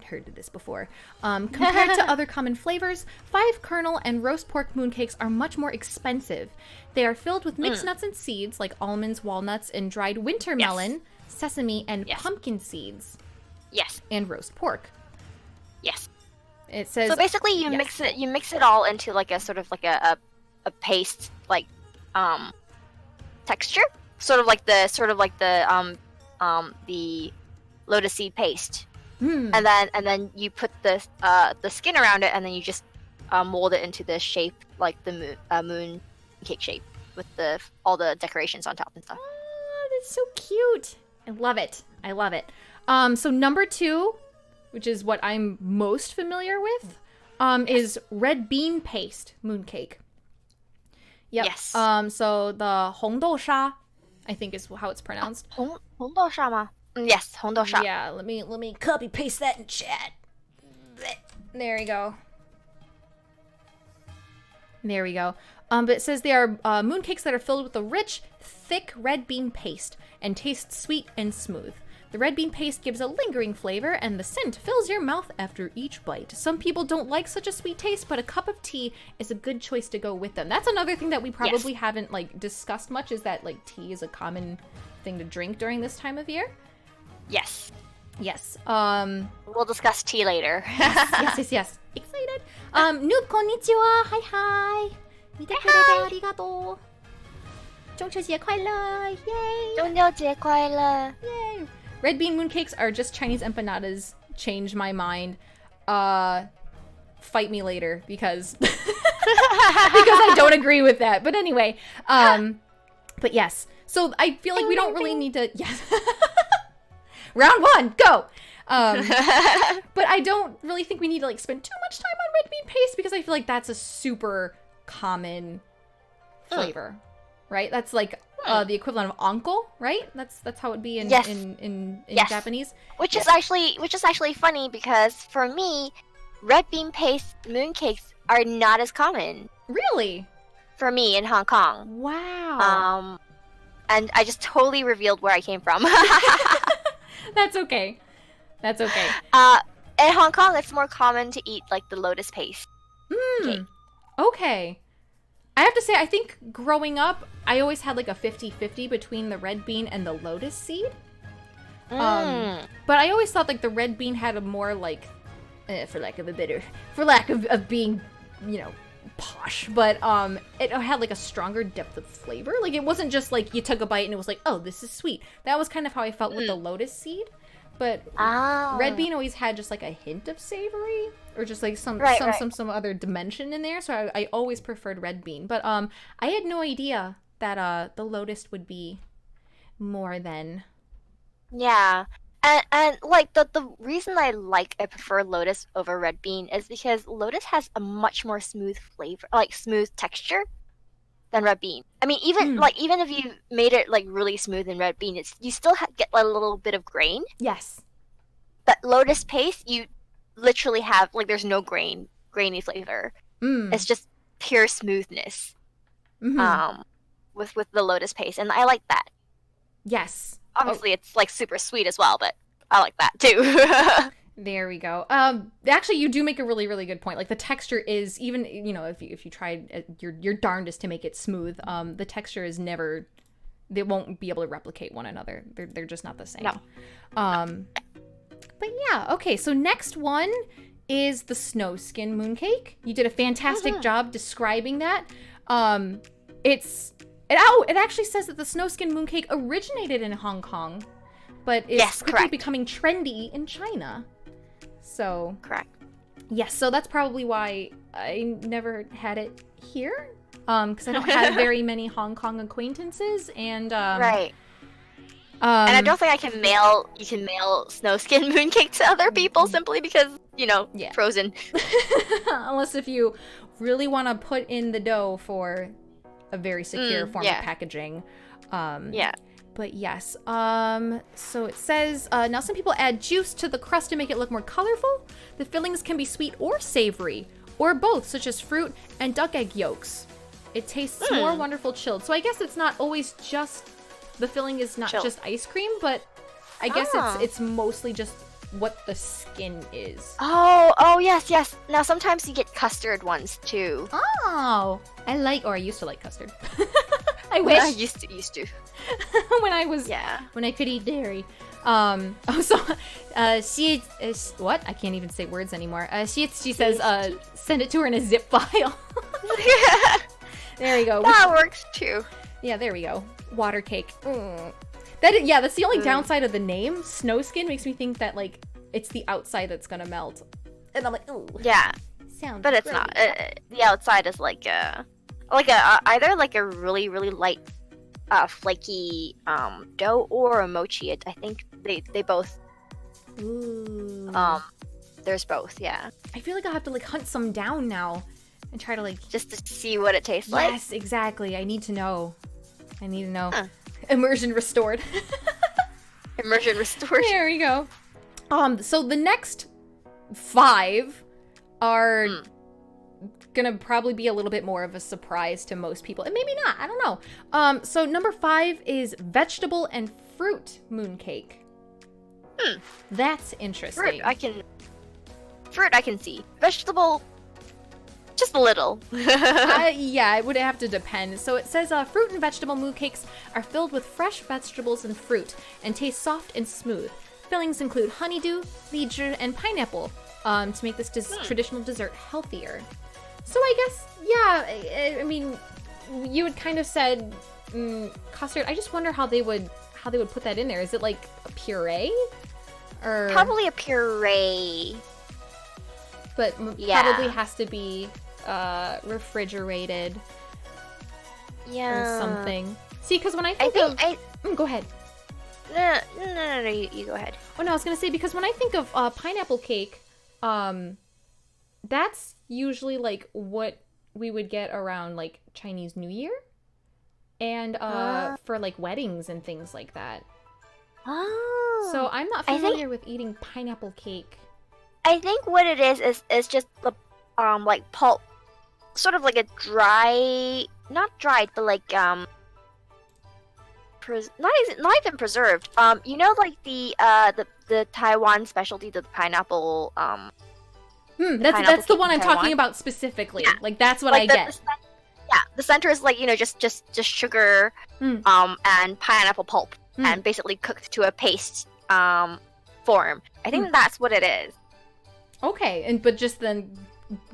heard of this before. Compared to other common flavors, 5 kernel and roast pork mooncakes are much more expensive. They are filled with mixed nuts and seeds like almonds, walnuts, and dried winter melon, sesame, and pumpkin seeds. Yes. And roast pork. Yes. It says so basically you mix it all into like a sort of like a paste like texture, sort of like the lotus seed paste, and then you put the skin around it, and then you just mold it into the shape like the moon cake shape with all the decorations on top and stuff. Oh, that's so cute. I love it. So number 2, which is what I'm most familiar with, is red bean paste mooncake. Yep. Yes. So the 红豆沙, I think is how it's pronounced. 红豆沙吗? Yes, 红豆沙. Yeah, let me copy paste that in chat. There we go. There we go. But it says they are mooncakes that are filled with a rich, thick red bean paste and taste sweet and smooth. The red bean paste gives a lingering flavor, and the scent fills your mouth after each bite. Some people don't like such a sweet taste, but a cup of tea is a good choice to go with them. That's another thing that we probably haven't like discussed much, is that like tea is a common thing to drink during this time of year. Yes. Yes. We'll discuss tea later. yes. Excited. Noob, konnichiwa. Hi. 見てくれてありがとう。中秋节快乐. Yay. 中秋节快乐. Yay. Red bean mooncakes are just Chinese empanadas. Change my mind. Fight me later because because I don't agree with that. But anyway, but yes. So I feel like we don't really need to. Yes. Round 1, go. But I don't really think we need to like spend too much time on red bean paste because I feel like that's a super common flavor, right? That's like the equivalent of anko, right? That's how it'd be in Japanese. Which is actually funny because for me, red bean paste mooncakes are not as common. Really? For me in Hong Kong. Wow. And I just totally revealed where I came from. That's okay. In Hong Kong, it's more common to eat like the lotus paste. Cake. Okay. I have to say, I think growing up, I always had like a 50-50 between the red bean and the lotus seed. But I always thought like the red bean had a more like, for lack of being, you know, posh, but it had like a stronger depth of flavor. Like it wasn't just like you took a bite and it was like, oh, this is sweet. That was kind of how I felt with the lotus seed. But red bean always had just like a hint of savory, or just like some other dimension in there. So I always preferred red bean. But I had no idea that the lotus would be more than. Yeah. And like the reason I prefer lotus over red bean is because lotus has a much more smooth flavor, like smooth texture than red bean. I mean, even if you made it like really smooth in red bean, you still get a little bit of grain. Yes. But lotus paste, you literally have like there's no grainy flavor. It's just pure smoothness. With the lotus paste, and I like that. Yes. Obviously, it's like super sweet as well, but I like that too. There we go. Actually, you do make a really, really good point. Like the texture is, even, you know, if you tried your darndest to make it smooth, the texture is never. They won't be able to replicate one another. They're just not the same. No. But yeah, okay. So next one is the snow skin mooncake. You did a fantastic job describing that. It actually says that the snow skin mooncake originated in Hong Kong, but is quickly becoming trendy in China. So correct. Yes, so that's probably why I never had it here, because I don't have very many Hong Kong acquaintances, and right. And I don't think you can mail snow skin mooncake to other people simply because, you know, frozen. Unless if you really want to put in the dough for a very secure form of packaging. But yes, so it says, now some people add juice to the crust to make it look more colorful. The fillings can be sweet or savory, or both, such as fruit and duck egg yolks. It tastes more wonderful chilled. So I guess it's not always just, the filling is not just ice cream, but I guess it's mostly just what the skin is. Oh, yes. Now sometimes you get custard ones too. Oh, I used to like custard. I wish. I used to. when I could eat dairy. She is what? I can't even say words anymore. She says, send it to her in a zip file. There we go. That works too. Yeah, there we go. Water cake. That's the only downside of the name. Snow skin makes me think that like it's the outside that's gonna melt, and I'm like, ooh. Yeah. Sounds. But it's not. The outside is like either like a really really light, flaky dough or a mochi. I think they both Ooh. There's both, yeah. I feel like I'll have to like hunt some down now and try to like. Just to see what it tastes like. Yes, exactly. I need to know. Huh. Immersion restored. Immersion restored. There we go. So the next 5 are gonna probably be a little bit more of a surprise to most people, and maybe not. I don't know. So number 5 is vegetable and fruit mooncake. That's interesting. Fruit I can see. Vegetable, just a little. Yeah, it would have to depend. So it says fruit and vegetable mooncakes are filled with fresh vegetables and fruit and taste soft and smooth. Fillings include honeydew, lychee, and pineapple to make this traditional dessert healthier. So I guess, yeah, I mean, you had kind of said custard. I just wonder how they would put that in there. Is it like a puree? Or Probably a puree. But probably has to be refrigerated or something. See, because when I think go ahead. No, you go ahead. Oh no, I was gonna say, because when I think of pineapple cake, that's usually like what we would get around like Chinese New Year, and for like weddings and things like that. Oh. So I'm not familiar with eating pineapple cake. I think what it is just the like pulp, sort of like a dry, not dried, but like not even preserved. You know, like the Taiwan specialty, the pineapple. That's the one I'm talking about specifically. Yeah. Like that's what like I get. The center is like, you know, just sugar, and pineapple pulp, and basically cooked to a paste form. I think that's what it is. Okay, but just then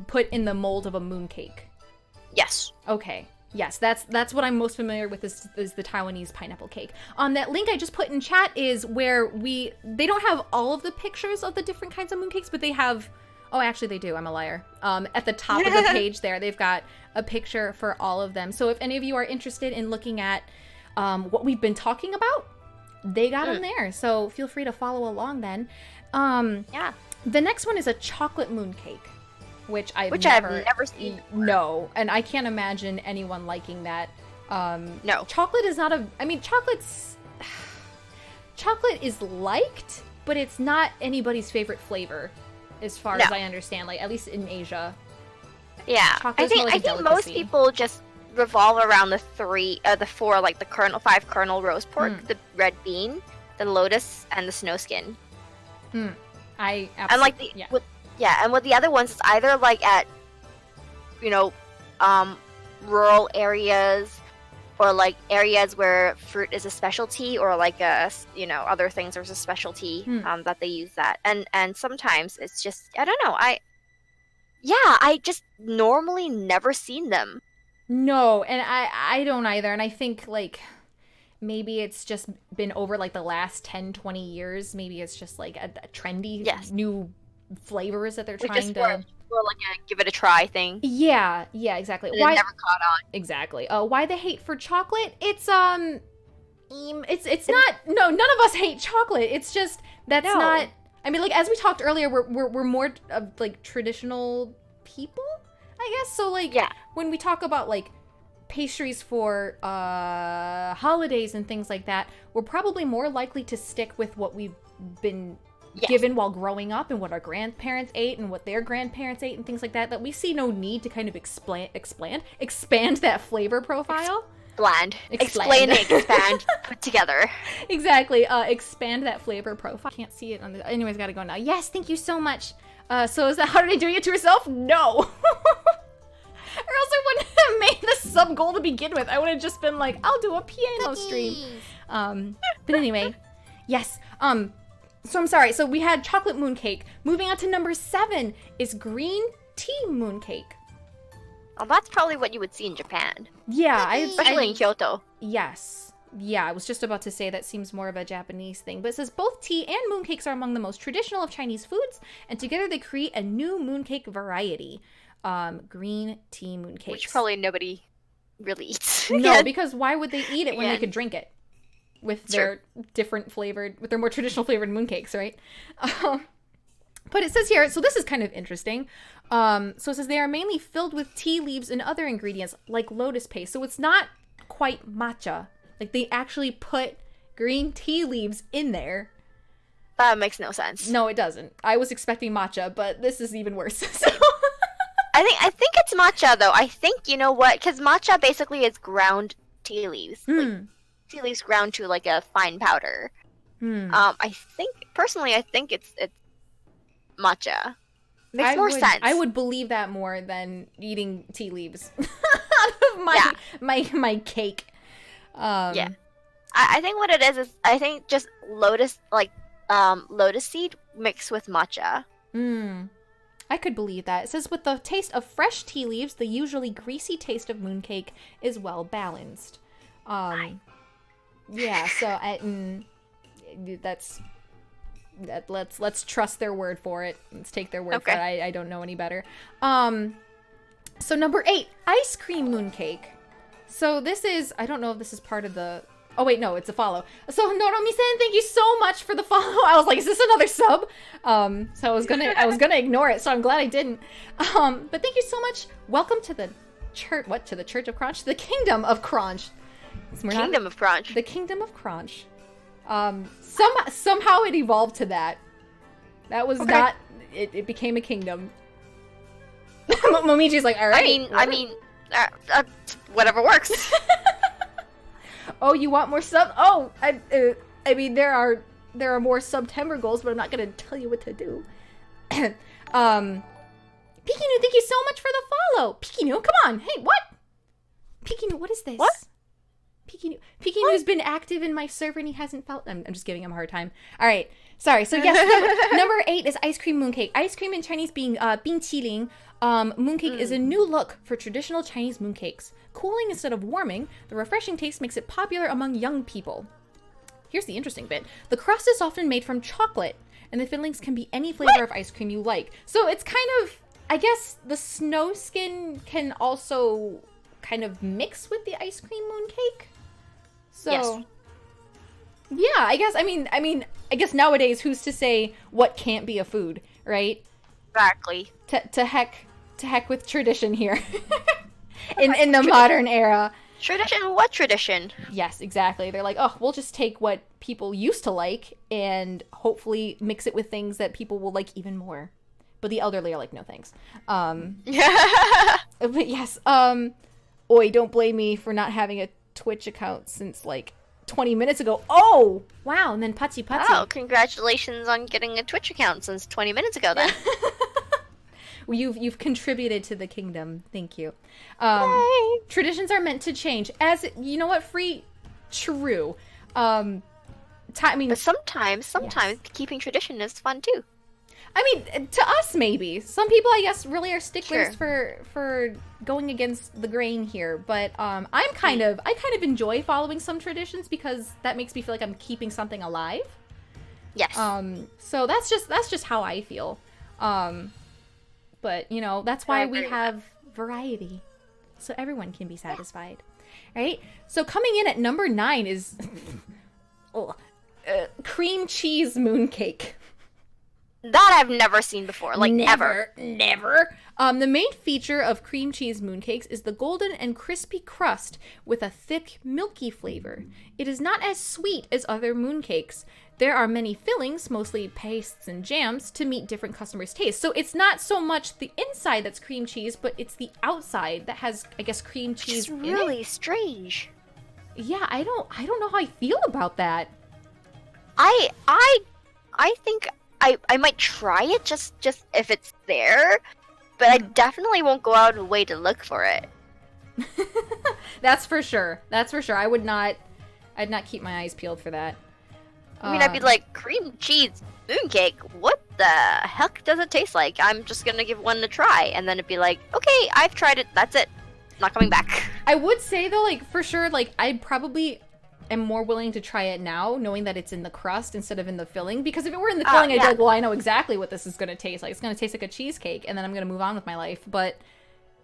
put in the mold of a mooncake. Yes. Okay. Yes, that's what I'm most familiar with is the Taiwanese pineapple cake. That link I just put in chat is where they don't have all of the pictures of the different kinds of mooncakes, but they have. Oh, actually, they do. I'm a liar. At the top of the page there, they've got a picture for all of them. So if any of you are interested in looking at what we've been talking about, they got them there. So feel free to follow along then. Yeah. The next one is a chocolate mooncake, which I've never seen. No, and I can't imagine anyone liking that. No. Chocolate is not chocolate is liked, but it's not anybody's favorite flavor. As far as I understand, like at least in Asia. Yeah, I think most people just revolve around the 4, like the 5 kernel roast pork, the red bean, the lotus, and the snow skin. I absolutely, and like and with the other ones, it's either like at, you know, rural areas, or like areas where fruit is a specialty, or like you know, other things there's a specialty that they use that, and sometimes it's just, I don't know, I just normally never seen them. No, and I don't either, and I think like maybe it's just been over like the last 10-20 years. Maybe it's just like a trendy new flavors that they're trying to or like a give it a try thing. Yeah, exactly. And why it never caught on? Exactly. Why the hate for chocolate? It's not. No, none of us hate chocolate. It's just not. I mean, like as we talked earlier, we're more of like traditional people, I guess. So like when we talk about like pastries for holidays and things like that, we're probably more likely to stick with what we've been given while growing up, and what our grandparents ate and what their grandparents ate and things like that we see no need to kind of expand that flavor profile. Explain, expand, put together. Exactly. Expand that flavor profile. Can't see it on the... Anyways, gotta go now. Yes, thank you so much. So is that how did I do it to herself? No. Or else I wouldn't have made this sub goal to begin with. I would have just been like, I'll do a piano stream. But anyway, yes. So I'm sorry. So we had chocolate mooncake. Moving on to number 7 is green tea mooncake. Oh, that's probably what you would see in Japan. Yeah, especially in Kyoto. Yes. Yeah, I was just about to say that seems more of a Japanese thing. But it says both tea and mooncakes are among the most traditional of Chinese foods, and together they create a new mooncake variety. Green tea mooncakes. Which probably nobody really eats. No, because why would they eat it when they could drink it? with their with their more traditional flavored mooncakes, right? But it says here, so this is kind of interesting. So it says they are mainly filled with tea leaves and other ingredients like lotus paste. So it's not quite matcha. Like they actually put green tea leaves in there. That makes no sense. No, it doesn't. I was expecting matcha, but this is even worse. So I think it's matcha though. I think, you know what? Because matcha basically is ground tea leaves. Like, tea leaves ground to like a fine powder. I think it's matcha. Makes more sense. I would believe that more than eating tea leaves out of my cake. Yeah. I think what it is I think just lotus seed mixed with matcha. I could believe that. It says with the taste of fresh tea leaves, the usually greasy taste of mooncake is well balanced. Yeah, so let's trust their word for it. Let's take their word for it. I don't know any better. So number 8, ice cream mooncake. So this is, I don't know if this is part of the, oh wait, no, it's a follow. So Noromi-san, thank you so much for the follow. I was like, is this another sub? So I was gonna ignore it, so I'm glad I didn't. But thank you so much. Welcome to the church, to the Church of Crunch? To the Kingdom of Crunch. Kingdom of Crunch. The Kingdom of Crunch. Somehow it evolved to that. That was not, it became a kingdom. Momiji's like, all right. I mean, whatever works. Oh, you want more sub? Oh, I mean, there are more September goals, but I'm not gonna tell you what to do. Pikinu, thank you so much for the follow. Pikinu, come on. Hey, what? Pikinu, what is this? What? Pikinu's been active in my server and he hasn't felt. I'm just giving him a hard time. All right, sorry. So yes, number 8 is ice cream mooncake. Ice cream in Chinese being binqiling. Mooncake is a new look for traditional Chinese mooncakes. Cooling instead of warming, the refreshing taste makes it popular among young people. Here's the interesting bit. The crust is often made from chocolate, and the fillings can be any flavor of ice cream you like. So it's kind of, I guess, the snow skin can also kind of mix with the ice cream mooncake. So, yes. Yeah, I guess nowadays, who's to say what can't be a food, right? Exactly. To heck with tradition here. in the modern era. Tradition? What tradition? Yes, exactly. They're like, oh, we'll just take what people used to like and hopefully mix it with things that people will like even more. But the elderly are like, no thanks. But yes, oi, don't blame me for not having a Twitch account since like 20 minutes ago. Oh, wow. And then Patsy. Oh, congratulations on getting a Twitch account since 20 minutes ago then. You've contributed to the kingdom. Thank you. Yay. Traditions are meant to change. As you know what, Free? True. But sometimes yes, keeping tradition is fun too. I mean, to us maybe. Some people, I guess, really are sticklers for going against the grain here. But I kind of enjoy following some traditions because that makes me feel like I'm keeping something alive. Yes. So that's just how I feel. But that's why we have variety, so everyone can be satisfied, right? So coming in at number 9 is cream cheese mooncake. That I've never seen before, like never. The main feature of cream cheese mooncakes is the golden and crispy crust with a thick, milky flavor. It is not as sweet as other mooncakes. There are many fillings, mostly pastes and jams, to meet different customers' tastes. So it's not so much the inside that's cream cheese, but it's the outside that has, I guess, cream cheese in it. It's really strange. Yeah, I don't know how I feel about that. I think I might try it just if it's there, but I definitely won't go out of the way to look for it. That's for sure. I'd not keep my eyes peeled for that. I mean, I'd be like, cream cheese mooncake? What the heck does it taste like? I'm just gonna give one a try. And then it'd be like, okay, I've tried it. That's it. Not coming back. I would say, though, like, for sure, like, I probably am more willing to try it now, knowing that it's in the crust instead of in the filling. Because if it were in the filling, I'd be like, well, I know exactly what this is gonna taste like. It's gonna taste like a cheesecake, and then I'm gonna move on with my life. But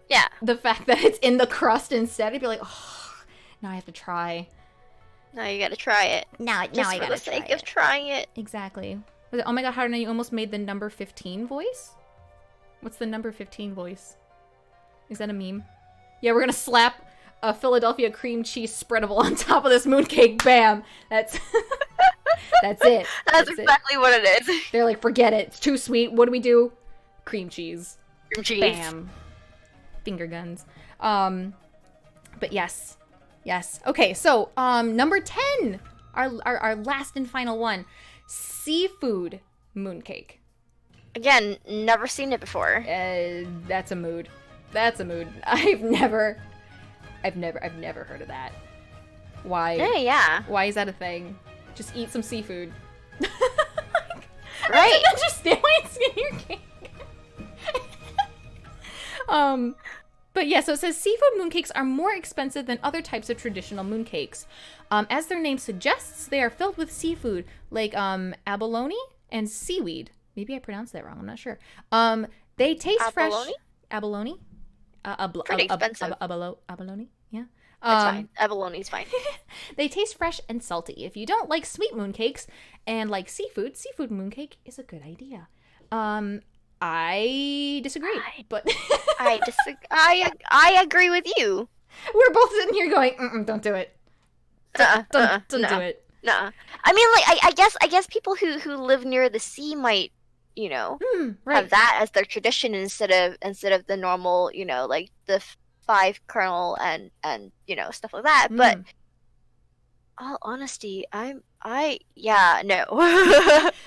yeah, the fact that it's in the crust instead, I'd be like, oh, now I have to try. Now you gotta try it. Now Just I for gotta the sake try of it. trying it. Exactly. Was it, oh my god, Haruna, you almost made the number 15 voice? What's the number 15 voice? Is that a meme? Yeah, we're gonna slap a Philadelphia cream cheese spreadable on top of this mooncake. Bam! That's that's it. That's it. exactly what it is. They're like, forget it. It's too sweet. What do we do? Cream cheese. Cream cheese. Bam. Finger guns. But yes. Yes. Okay, so number 10. Our last and final one. Seafood mooncake. Again, never seen it before. That's a mood. That's a mood. I've never heard of that. Why? Yeah. Why is that a thing? Just eat some seafood. Right. I don't understand why it's in your cake. But yeah, so it says seafood mooncakes are more expensive than other types of traditional mooncakes. As their name suggests, they are filled with seafood, like abalone and seaweed. Maybe I pronounced that wrong. I'm not sure. They taste fresh. Abalone? Pretty expensive. Abalone? Yeah. That's fine. Abalone's fine. They taste fresh and salty. If you don't like sweet mooncakes and like seafood mooncake is a good idea. I disagree, but I agree with you. We're both sitting here going, don't do it. Don't do it. Nuh-uh. I mean, like, I guess people who live near the sea might, Right. have that as their tradition instead of the normal, like the 5 kernel and stuff like that. But all honesty, no.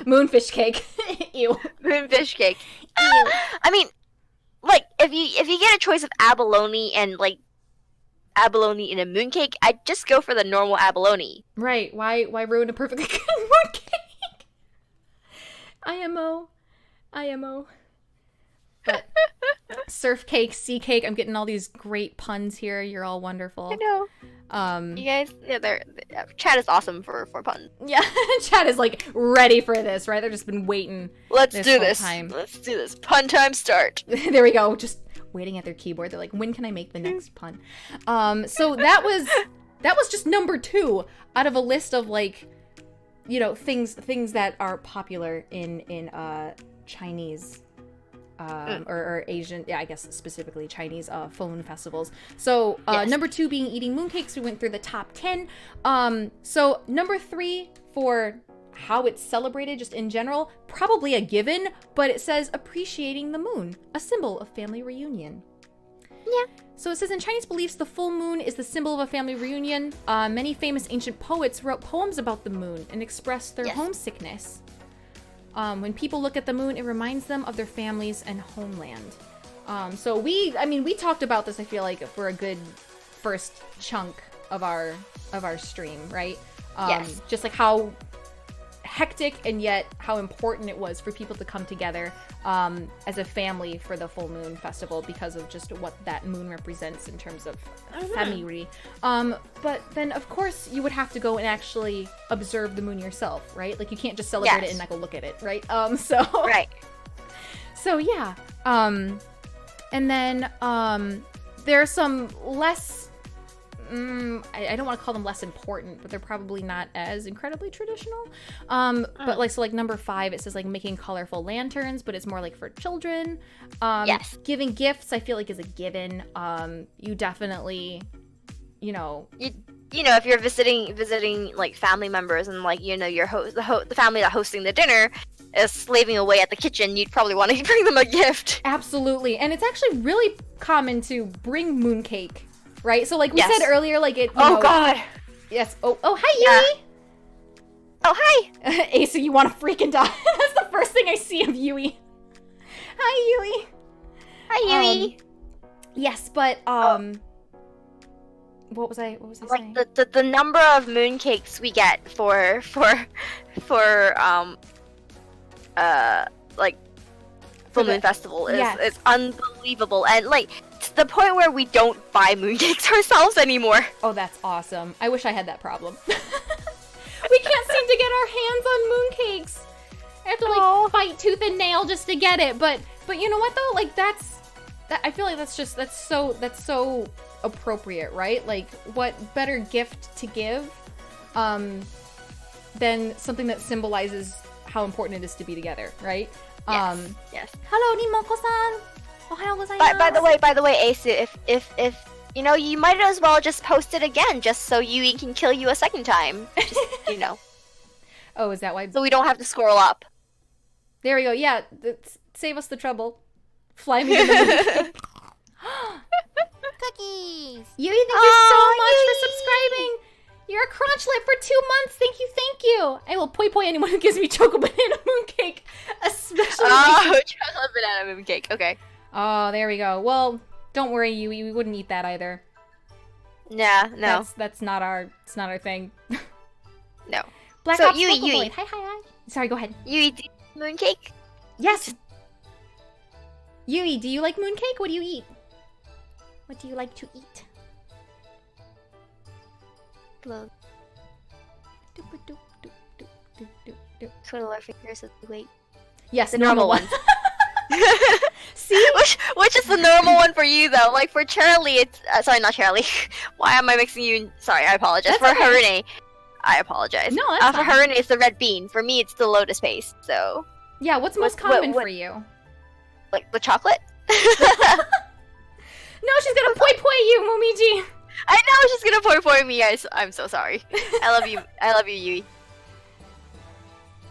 Moonfish cake. Ew. Moonfish cake. Ew. I mean, like if you get a choice of abalone and like abalone in a mooncake, I'd just go for the normal abalone. Right. Why ruin a perfectly good mooncake? IMO. But surf cake, sea cake. I'm getting all these great puns here. You're all wonderful. I know. You guys, chat is awesome for puns. Yeah, chat is like ready for this, right? They've just been waiting. Let's this do whole this. time. Let's do this. Pun time start. There we go. Just waiting at their keyboard. They're like, when can I make the next pun? So that was just number 2 out of a list of like, things that are popular in Chinese. Or Asian, I guess specifically Chinese full moon festivals. So Yes. Number 2 being eating mooncakes. We went through the top 10. So number 3 for how it's celebrated just in general, probably a given, but it says appreciating the moon, a symbol of family reunion. Yeah. So it says in Chinese beliefs, the full moon is the symbol of a family reunion. Many famous ancient poets wrote poems about the moon and expressed their homesickness. When people look at the moon, it reminds them of their families and homeland. So we talked about this, I feel like, for a good first chunk of our stream, right? Yes. Just like how hectic and yet how important it was for people to come together as a family for the full moon festival because of just what that moon represents in terms of family. But then of course you would have to go and actually observe the moon yourself, right? Like you can't just celebrate it and not go look at it, right? Right. So yeah. And then there are some less I don't want to call them less important, but they're probably not as incredibly traditional. But like number 5, it says like making colorful lanterns, but it's more like for children. Yes. Giving gifts, I feel like is a given. You definitely, if you're visiting like family members and like your the family that's hosting the dinner is slaving away at the kitchen, you'd probably want to bring them a gift. Absolutely. And it's actually really common to bring mooncake. Right? So, like we said earlier, like it. God. Yes. Oh, hi, Yui. Oh, hi. Asa, you want to freaking die? That's the first thing I see of Yui. Hi, Yui. Hi, Yui. Yes, but what was I saying? Like the number of mooncakes we get for like full moon festival is unbelievable, and like to the point where we don't buy mooncakes ourselves anymore. Oh, that's awesome. I wish I had that problem. We can't seem to get our hands on mooncakes. I have to like fight tooth and nail just to get it. But you know what though? Like I feel like that's so appropriate, right? Like what better gift to give then something that symbolizes how important it is to be together, right? Yes. Hello, Nimoko-san. Ohayou gozaimasu. By the way, Ace, if you might as well just post it again, just so Yui can kill you a second time. Just, Oh, is that why? so we don't have to scroll up. There we go. Yeah, save us the trouble. Fly me to the mooncake. Cookies. Yui, thank you so much for subscribing. You're a crunchlet for 2 months. Thank you. I will poi anyone who gives me choco banana mooncake, especially. Oh, chocolate banana mooncake. Okay. Oh, there we go. Well, don't worry, Yui. We wouldn't eat that either. Yeah, no. That's not our thing. No. Black So, Ops Yui, Local Yui. Blade. Hi. Sorry, go ahead. Yui, do you eat mooncake? Yes. Yui, do you like mooncake? What do you eat? What do you like to eat? Blow. Twiddle our fingers as we wait. Yes, The normal one. See? Which is the normal one for you, though? Like, for Charlie, it's... sorry, not Charlie. Why am I mixing you? Sorry, I apologize. That's For okay. Harune, I apologize. No, that's For fine. Harune, it's the red bean. For me, it's the lotus paste, so... Yeah, what's most common for you? Like, the chocolate? No, she's gonna poi you, Momiji. I know, she's gonna pour me. I'm so sorry. I love you. I love you, Yui.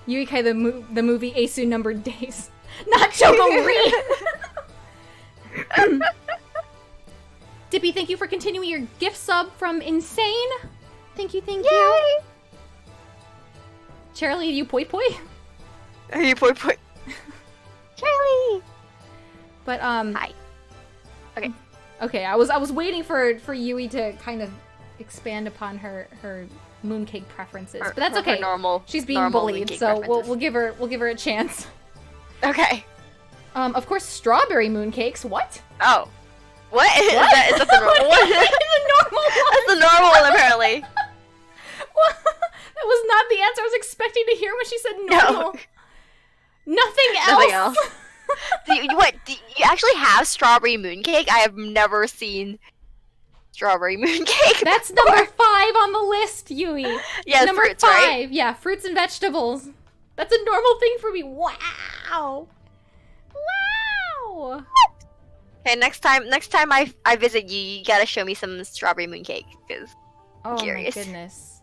Yui Kai, the movie Asu Numbered Days. Not Choco-Marie! Dippy, thank you for continuing your gift sub from Insane. Thank you. Yay! Charlie, you poi? Are you pour? Charlie! But, Hi. Okay, I was waiting for Yui to kind of expand upon her mooncake preferences, but that's okay. Normal. She's being normal bullied, mooncake so preferences. we'll give her a chance. Okay. Of course, strawberry mooncakes. What? Oh. What? Is that the normal one? The normal one. That's the normal one, apparently. That was not the answer I was expecting to hear when she said normal. Nothing else. Nothing else. Do you actually have strawberry mooncake? I have never seen strawberry mooncake. That's number 5 on the list, Yui. Yeah, number fruits, 5. right? Yeah, fruits and vegetables. That's a normal thing for me. Wow. Okay, next time I visit you, you gotta show me some strawberry mooncake, because Oh curious. my goodness.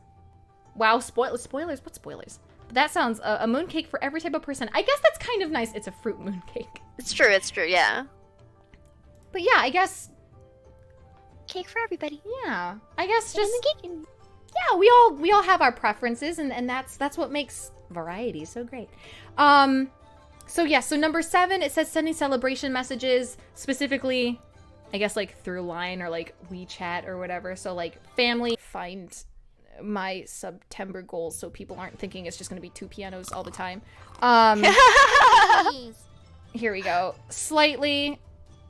Wow, spoilers? What spoilers? That sounds a mooncake for every type of person. I guess that's kind of nice. It's a fruit mooncake. It's true, yeah. But yeah, I guess, Cake for everybody. yeah. I guess just, cake. yeah, we all have our preferences, and that's what makes variety so great. So yeah, so number 7, it says sending celebration messages, specifically, I guess, like, through line or, like, WeChat or whatever. So, like, family, find my September goals so people aren't thinking it's just gonna be 2 pianos all the time. Cookies. Here we go. Slightly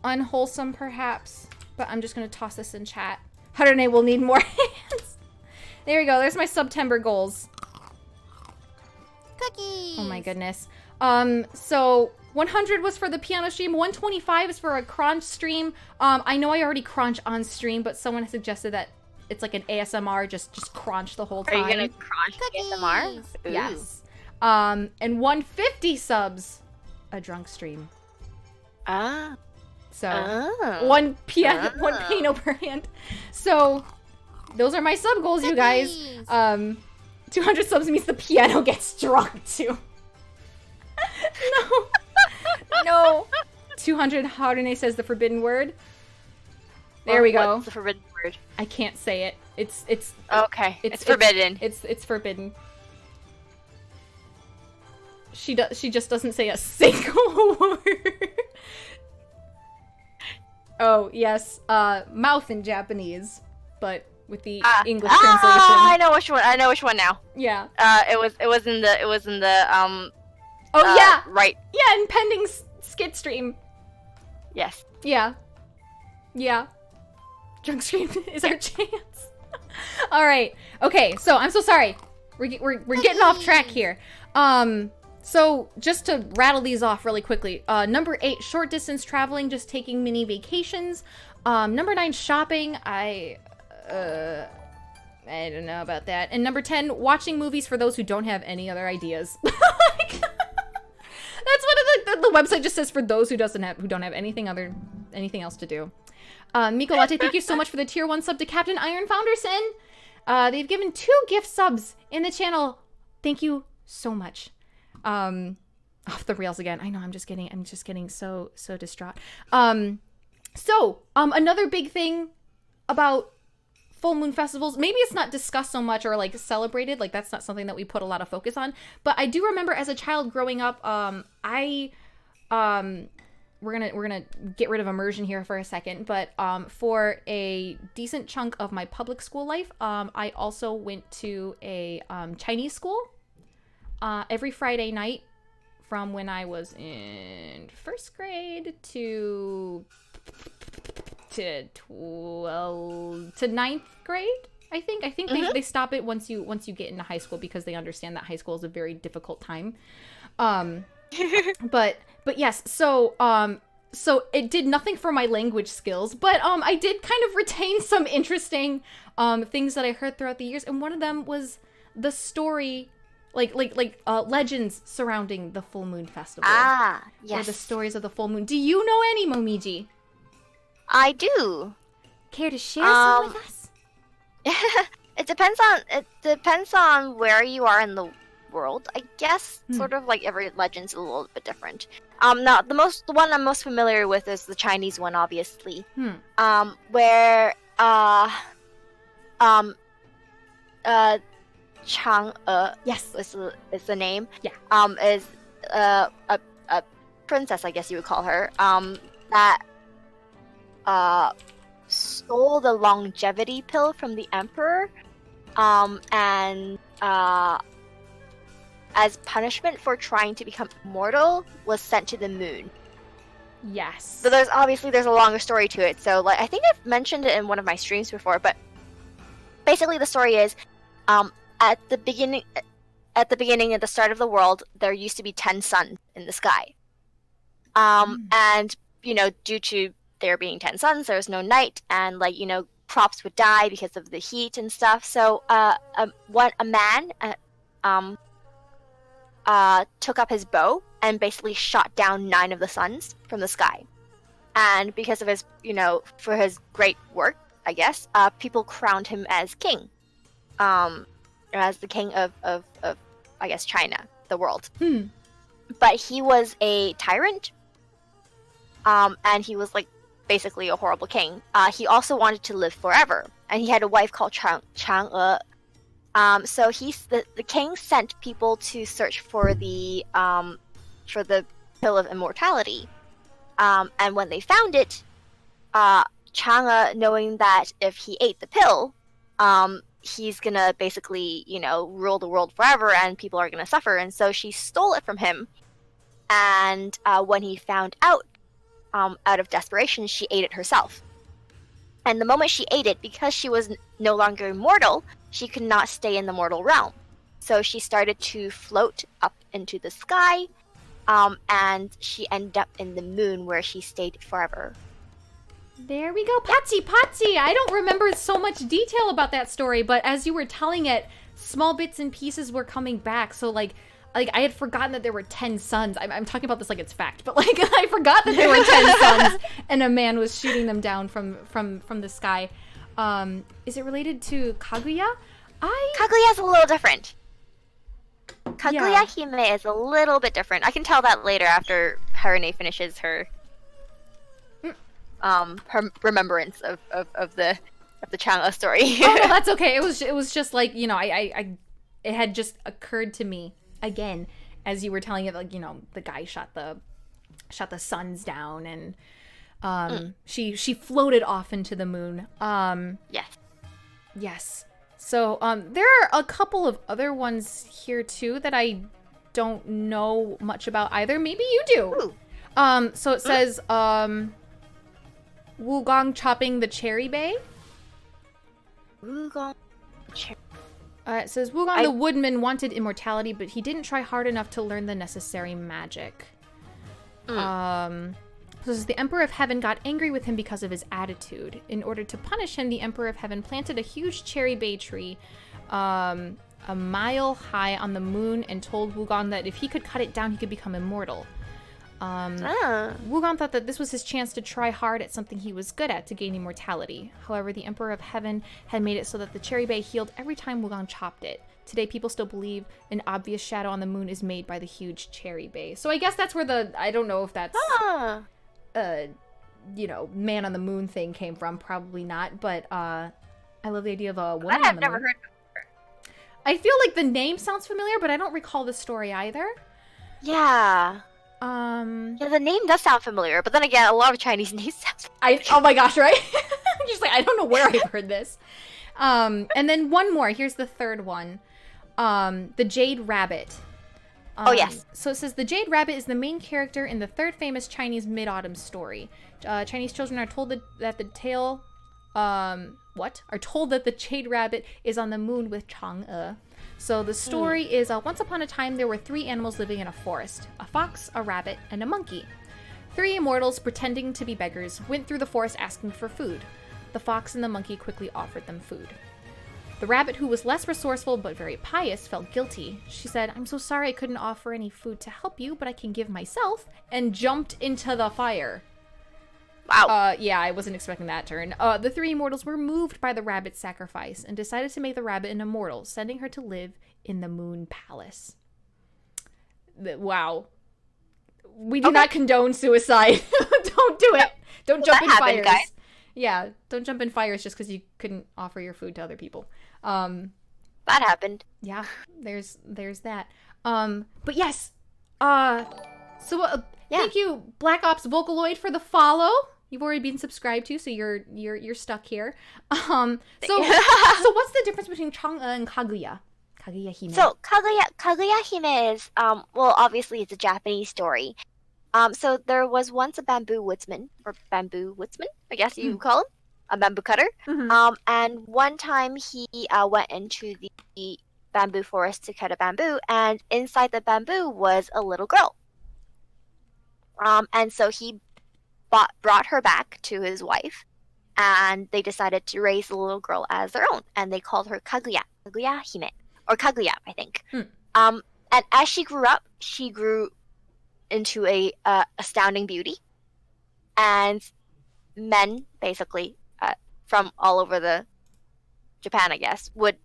unwholesome, perhaps, but I'm just gonna toss this in chat. Harune will need more hands. There we go. There's my September goals. Cookies. Oh my goodness. So 100 was for the piano stream. 125 is for a crunch stream. I know I already crunch on stream, but someone suggested that it's like an ASMR, just crunch the whole Are time. you gonna crunch ASMR? Cookies. Ooh. Yes. And 150 subs, a drunk stream. Ah. So Oh. one piano per hand. So those are my sub goals, you guys. Cookies. 200 subs means the piano gets drunk too. No. 200, Harune says the forbidden word. There we go. What's the forbidden word? I can't say it. It's Okay. It's forbidden. It's forbidden. She just doesn't say a single word. Oh, yes. Mouth in Japanese, but with the English translation. I know which one. I know which one now. Yeah. It was in the Oh, yeah. right. Yeah, and pending skit stream. Yes. Yeah. Yeah. Drunk stream is our chance. All right. Okay, so I'm so sorry. We're getting off track here. So just to rattle these off really quickly. Number 8, short distance traveling, just taking mini vacations. Number 9, shopping. I I don't know about that. And number 10, watching movies for those who don't have any other ideas. That's what the website just says, for those who don't have anything else to do. Miko Latte, thank you so much for the tier 1 sub to Captain Iron Founderson. They've given 2 gift subs in the channel. Thank you so much. Off the rails again. I know, I'm just getting so distraught. Another big thing about full moon festivals, maybe it's not discussed so much or like celebrated, like that's not something that we put a lot of focus on, but I do remember as a child growing up, we're gonna get rid of immersion here for a second, but for a decent chunk of my public school life, I also went to a Chinese school every Friday night from when I was in 1st grade to 9th grade. I think they stop it once you get into high school, because they understand that high school is a very difficult time. But yes, so it did nothing for my language skills, but I did kind of retain some interesting things that I heard throughout the years, and one of them was the story, like legends surrounding the full moon festival. Ah, yes. Or the stories of the full moon. Do you know any, Momiji? I do. Care to share some with us? It depends on where you are in the world, I guess. Sort of like every legend's a little bit different. Now the one I'm most familiar with is the Chinese one, obviously. Where Chang'e, yes, is the name. Yeah. Is a princess, I guess you would call her. That stole the longevity pill from the emperor, and as punishment for trying to become immortal, was sent to the moon. Yes. So there's a longer story to it. So like I think I've mentioned it in one of my streams before, but basically the story is, at the beginning at the start of the world, there used to be 10 suns in the sky. And due to there being 10 suns, there was no night, and crops would die because of the heat and stuff. So a man took up his bow and basically shot down 9 of the suns from the sky. And because of his, for his great work, I guess, people crowned him as king, as the king of I guess China, the world. But he was a tyrant, and he was basically a horrible king. He also wanted to live forever, and he had a wife called Chang'e. So the king sent people to search for the pill of immortality. And when they found it, Chang'e, knowing that if he ate the pill, he's gonna basically, rule the world forever, and people are gonna suffer. And so she stole it from him. And when he found out of desperation, she ate it herself. And the moment she ate it, because she was no longer immortal, she could not stay in the mortal realm. So she started to float up into the sky, and she ended up in the moon, where she stayed forever. There we go. Patsy! I don't remember so much detail about that story, but as you were telling it, small bits and pieces were coming back. So I had forgotten that there were 10 suns. I'm talking about this like it's fact, but I forgot that there were 10 suns and a man was shooting them down from the sky. Is it related to Kaguya? Kaguya's a little different. Kaguya Hime is a little bit different. I can tell that later after Harune finishes her remembrance of the Chang'e story. Oh no, that's okay. It was just it had just occurred to me again as you were telling it, the guy shot the suns down, and she floated off into the moon. Yes. So there are a couple of other ones here too that I don't know much about either. Maybe you do. So it says Wugong chopping the cherry bay. Wugong. It says Wugong the woodman wanted immortality, but he didn't try hard enough to learn the necessary magic. So this is the Emperor of Heaven got angry with him because of his attitude. In order to punish him, the Emperor of Heaven planted a huge cherry bay tree a mile high on the moon and told Wugong that if he could cut it down, he could become immortal. Wugong thought that this was his chance to try hard at something he was good at to gain immortality. However, the Emperor of Heaven had made it so that the cherry bay healed every time Wugong chopped it. Today, people still believe an obvious shadow on the moon is made by the huge cherry bay. So I guess that's where I don't know if that's, man on the moon thing came from. Probably not, but I love the idea of a woman on the moon. I've never heard before. I feel like the name sounds familiar, but I don't recall the story either. Yeah. Yeah, the name does sound familiar, but then again, a lot of Chinese names sound familiar. Oh my gosh, right? I'm just like, I don't know where I've heard this. And then one more. Here's the third one. The Jade Rabbit. Oh, yes. So it says, the Jade Rabbit is the main character in the third famous Chinese Mid-Autumn story. Chinese children are told that the tale... Are told that the Jade Rabbit is on the moon with Chang'e. So the story is, once upon a time, there were 3 animals living in a forest. A fox, a rabbit, and a monkey. 3 immortals, pretending to be beggars, went through the forest asking for food. The fox and the monkey quickly offered them food. The rabbit, who was less resourceful but very pious, felt guilty. She said, "I'm so sorry I couldn't offer any food to help you, but I can give myself," and jumped into the fire. Wow. Yeah, I wasn't expecting that turn. The 3 immortals were moved by the rabbit's sacrifice and decided to make the rabbit an immortal, sending her to live in the Moon Palace. Wow. We do not condone suicide. Don't do it. Don't jump in fires. Guys. Yeah, don't jump in fires just because you couldn't offer your food to other people. That happened. Yeah, there's that. But yes. Thank you, Black Ops Vocaloid, for the follow. You've already been subscribed to, so you're stuck here. So what's the difference between Chang'e and Kaguya? Kaguya Hime. So Kaguya Hime is obviously it's a Japanese story. So there was once a bamboo woodsman, I guess you would call him, a bamboo cutter. Mm-hmm. And one time he went into the bamboo forest to cut a bamboo, and inside the bamboo was a little girl. And so he brought her back to his wife, and they decided to raise the little girl as their own, and they called her Kaguya Hime, or Kaguya, I think. And as she grew up, she grew into a astounding beauty, and men, basically, from all over the Japan, I guess, would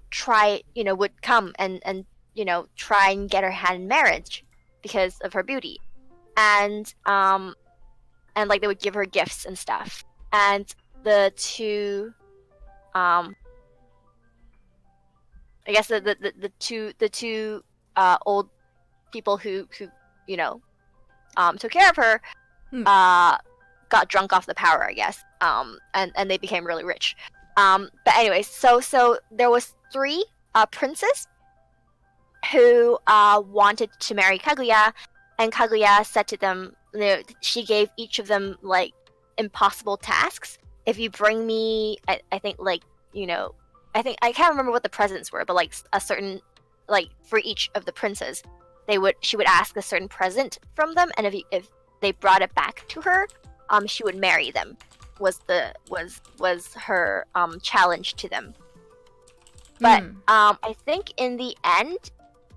try, would come and try and get her hand in marriage because of her beauty. And like they would give her gifts and stuff. And the 2 I guess the two old people who took care of her got drunk off the power, I guess. And they became really rich. But anyways, so there was 3 princes who wanted to marry Kaguya. And Kaguya said to them, she gave each of them, like, impossible tasks. If you bring me, I think, like, I can't remember what the presents were, but, like, a certain, like, for each of the princes, she would ask a certain present from them, and if they brought it back to her, she would marry them, was her, challenge to them. But, I think in the end,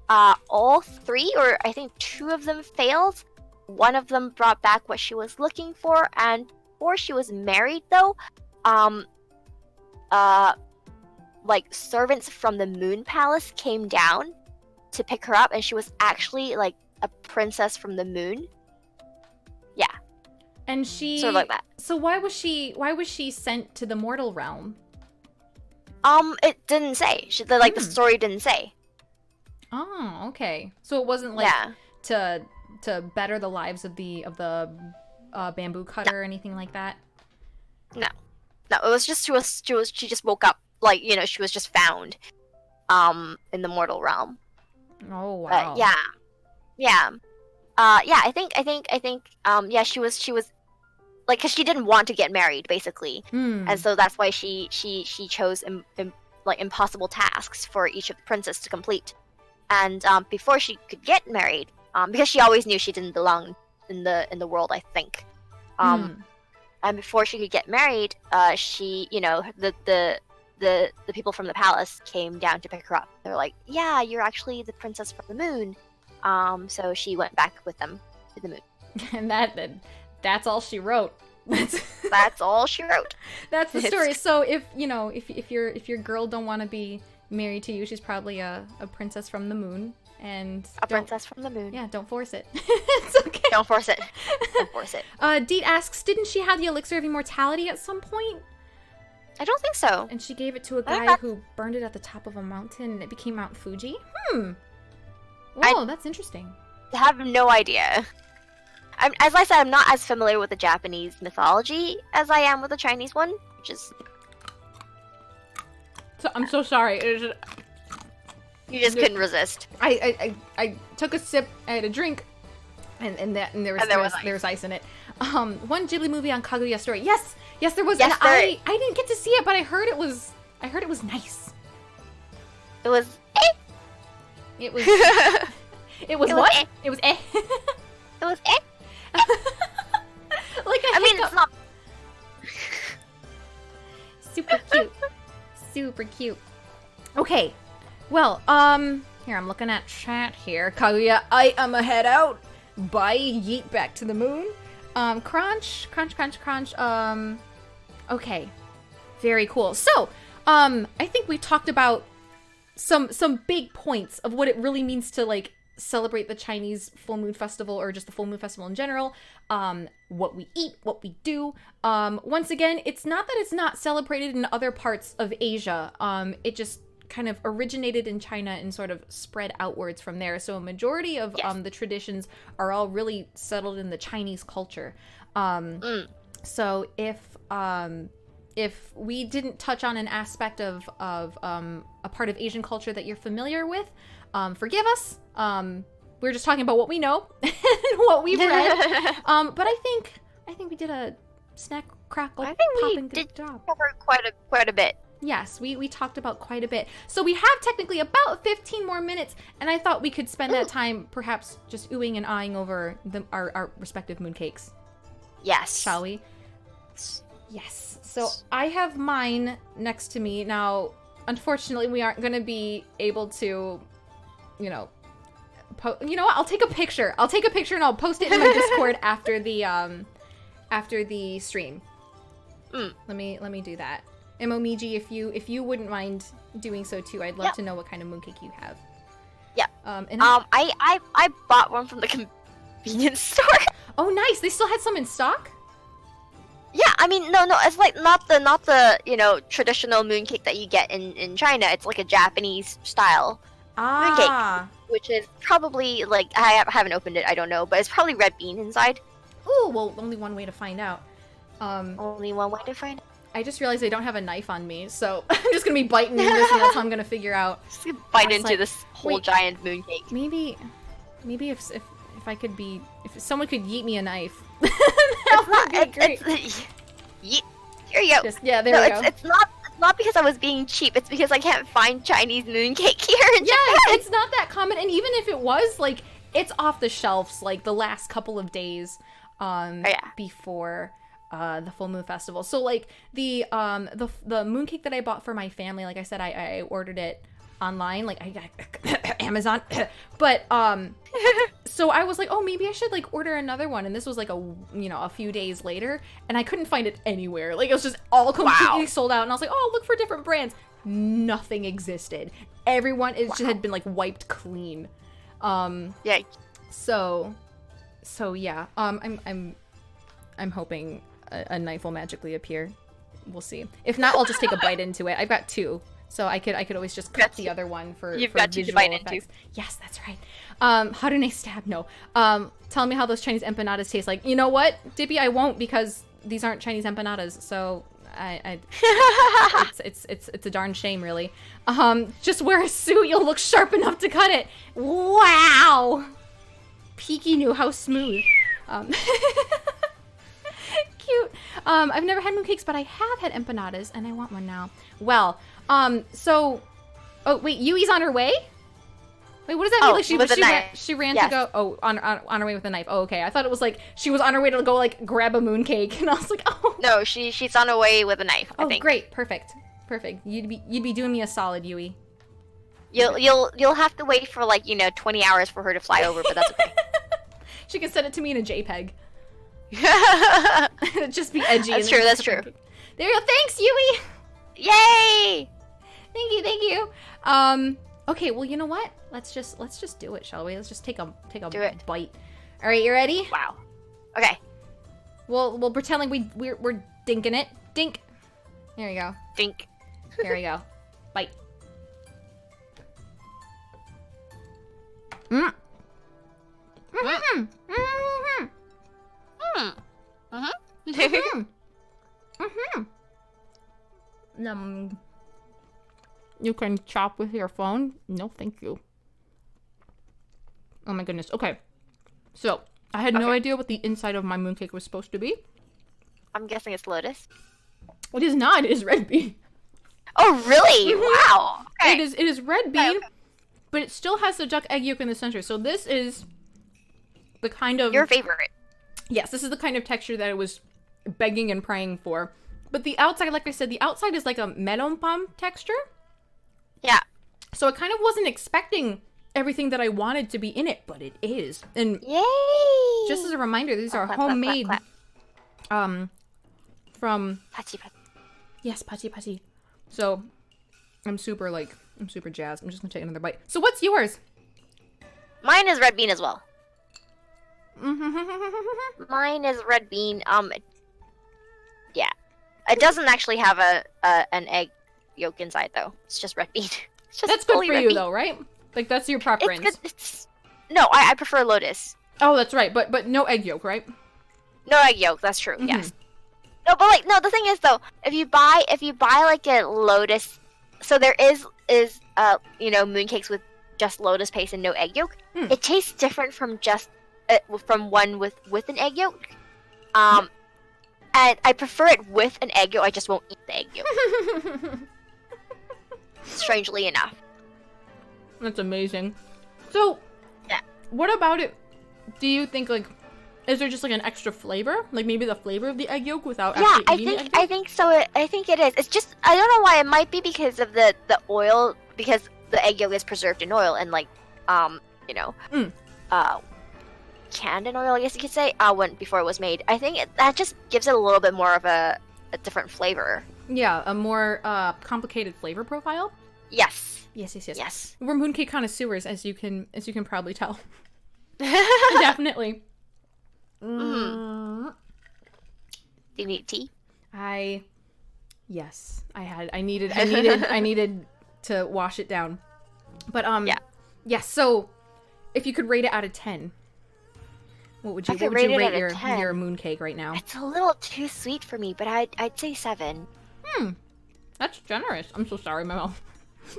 all 3, or I think 2 of them failed. One of them brought back what she was looking for, and before she was married, though, like servants from the Moon Palace came down to pick her up, and she was actually like a princess from the moon. Yeah, and she sort of like that. So why was she sent to the mortal realm? It didn't say. The story didn't say. Oh, okay. So it wasn't like to better the lives of the bamboo cutter or anything like that. No, it was just she just woke up, like, she was just found in the mortal realm. Oh wow. I think she was like, because she didn't want to get married, basically, and so that's why she chose like impossible tasks for each of the princes to complete. And before she could get married, because she always knew she didn't belong in the world, I think. And before she could get married, she, the people from the palace came down to pick her up. They're like, yeah, you're actually the princess from the moon. So she went back with them to the moon. And that's all she wrote. That's all she wrote. That's the story. So if your girl don't want to be married to you, she's probably a princess from the moon. And a princess from the moon. Yeah, don't force it. It's okay. Don't force it. Don't force it. Deet asks, didn't she have the elixir of immortality at some point? I don't think so. And she gave it to a guy who burned it at the top of a mountain and it became Mount Fuji? Whoa, that's interesting. I have no idea. As I said, I'm not as familiar with the Japanese mythology as I am with the Chinese one, which is... So, I'm so sorry. You just couldn't resist. I took a sip, I had a drink, and there was ice in it. One Ghibli movie on Kaguya story. Yes, there was. Yes, I didn't get to see it, but I heard it was nice. It was. It was. It was what? It was. It was. Like I mean, it's not. Super cute. Super cute. Okay. Well, here, I'm looking at chat here. Kaguya, I am a head out. Bye, yeet back to the moon. Crunch. Okay. Very cool. So, I think we talked about some big points of what it really means to, like, celebrate the Chinese Full Moon Festival, or just the Full Moon Festival in general. What we eat, what we do. Once again, it's not that it's not celebrated in other parts of Asia. It just kind of originated in China and sort of spread outwards from there. So a majority of the traditions are all really settled in the Chinese culture. So if we didn't touch on an aspect of a part of Asian culture that you're familiar with, forgive us. We're just talking about what we know and what we've read. But I think we did a snack crackle. I think we did cover quite a bit. Yes, we talked about quite a bit. So we have technically about 15 more minutes, and I thought we could spend that time perhaps just oohing and eyeing over our respective mooncakes. Yes. Shall we? Yes. So I have mine next to me. Now, unfortunately, we aren't going to be able to, you know what? I'll take a picture. And I'll post it in my Discord after the stream. Let me do that. Momiji, if you wouldn't mind doing so too, I'd love to know what kind of mooncake you have. Yeah. I bought one from the convenience store. Oh, nice. They still had some in stock? Yeah, I mean, no, it's like not the traditional mooncake that you get in China. It's like a Japanese style mooncake, which is probably like I haven't opened it. I don't know, but it's probably red bean inside. Ooh, well, only one way to find out. Only one way to find out. I just realized I don't have a knife on me, so I'm just gonna be biting into this, and that's how I'm gonna figure out. Just bite into this whole giant mooncake. Maybe if I could be, if someone could yeet me a knife, that would be great. Here you go. There we go. It's not because I was being cheap. It's because I can't find Chinese mooncake here in Japan. It's not that common, and even if it was, like, it's off the shelves, like, the last couple of days before the Full Moon Festival. So, like, the mooncake that I bought for my family, like I said, I ordered it online, like I got Amazon, but so I was like, oh, maybe I should like order another one, and this was like a few days later, and I couldn't find it anywhere. Like, it was just all completely sold out, and I was like, oh, look for different brands. Nothing existed. Everyone had been like wiped clean. Yeah. So yeah. I'm hoping a knife will magically appear. We'll see. If not, I'll just take a bite into it. I've got two. So I could always just cut the other one for You've got two to bite into. Yes, that's right. Harune stab, no. Tell me how those Chinese empanadas taste like. You know what, Dippy, I won't, because these aren't Chinese empanadas, so it's a darn shame, really. Just wear a suit, you'll look sharp enough to cut it. Wow! Peaky knew how smooth. Cute. I've never had mooncakes, but I have had empanadas, and I want one now. Well, oh wait, Yui's on her way? Wait, what does that mean? Oh, Like with a knife. she ran Yes. to go. Oh, on her way with a knife. Oh, okay. I thought it was like she was on her way to go like grab a mooncake, and I was like, oh. No, she's on her way with a knife. I Oh, think. great, perfect. You'd be doing me a solid, Yui. You'll have to wait for like 20 hours for her to fly over, but that's okay. She can send it to me in a JPEG. Just be edgy. That's true. That's true. There you go. Thanks, Yui. Yay! Thank you. Okay. Well, you know what? Let's just do it, shall we? Let's just take a Do it. bite. All right, you ready? Wow. Okay. We'll pretend like we're dinking it. Dink. There you go. Think. Here we go. Bite. Mm. Mm-hmm. Mm-hmm. Mm-hmm. Mm-hmm. You can chop with your phone? No, thank you. Oh my goodness. Okay. So, I had no idea what the inside of my mooncake was supposed to be. I'm guessing it's lotus. It is not. It is red bean. Oh, really? Wow. Okay. It is red bean, Okay. but it still has the duck egg yolk in the center. So this is the kind of... Your favorite. Yes, this is the kind of texture that I was begging and praying for. But the outside, like I said, the outside is like a melon pan texture. Yeah. So I kind of wasn't expecting everything that I wanted to be in it, but it is. And Yay! just as a reminder, these are Clap, clap, homemade clap, from... Pachi, pachi. Yes, pachi. So I'm super jazzed. I'm just gonna take another bite. So what's yours? Mine is red bean as well. Mine is red bean. Yeah. It doesn't actually have an egg yolk inside though. It's just red bean. It's just That's good fully for red you bean. though, right? Like that's your It's preference. good. No, I prefer lotus. Oh, that's right. But no egg yolk, right? No egg yolk. That's true. Mhm. Yes. No, but the thing is though, if you buy like a lotus, so there is mooncakes with just lotus paste and no egg yolk. It tastes different from just from one with an egg yolk. And I prefer it with an egg yolk. I just won't eat the egg yolk. Strangely enough. That's amazing. So, Yeah. what about it? Do you think is there just like an extra flavor? Like maybe the flavor of the egg yolk without Yeah, actually I eating the egg think yolk? I think so. I think it is. It's just I don't know why. It might be because of the oil, because the egg yolk is preserved in oil and canned in oil, I guess you could say. Before it was made. I think that just gives it a little bit more of a different flavor. Yeah, a more complicated flavor profile. Yes. Yes. We're mooncake connoisseurs, as you can probably tell. Definitely. Do you need tea? Yes, I needed to wash it down. But yes, so if you could rate it out of 10, what would you rate your 10? your mooncake right now? It's a little too sweet for me, but I'd say 7. That's generous. I'm so sorry, my mouth.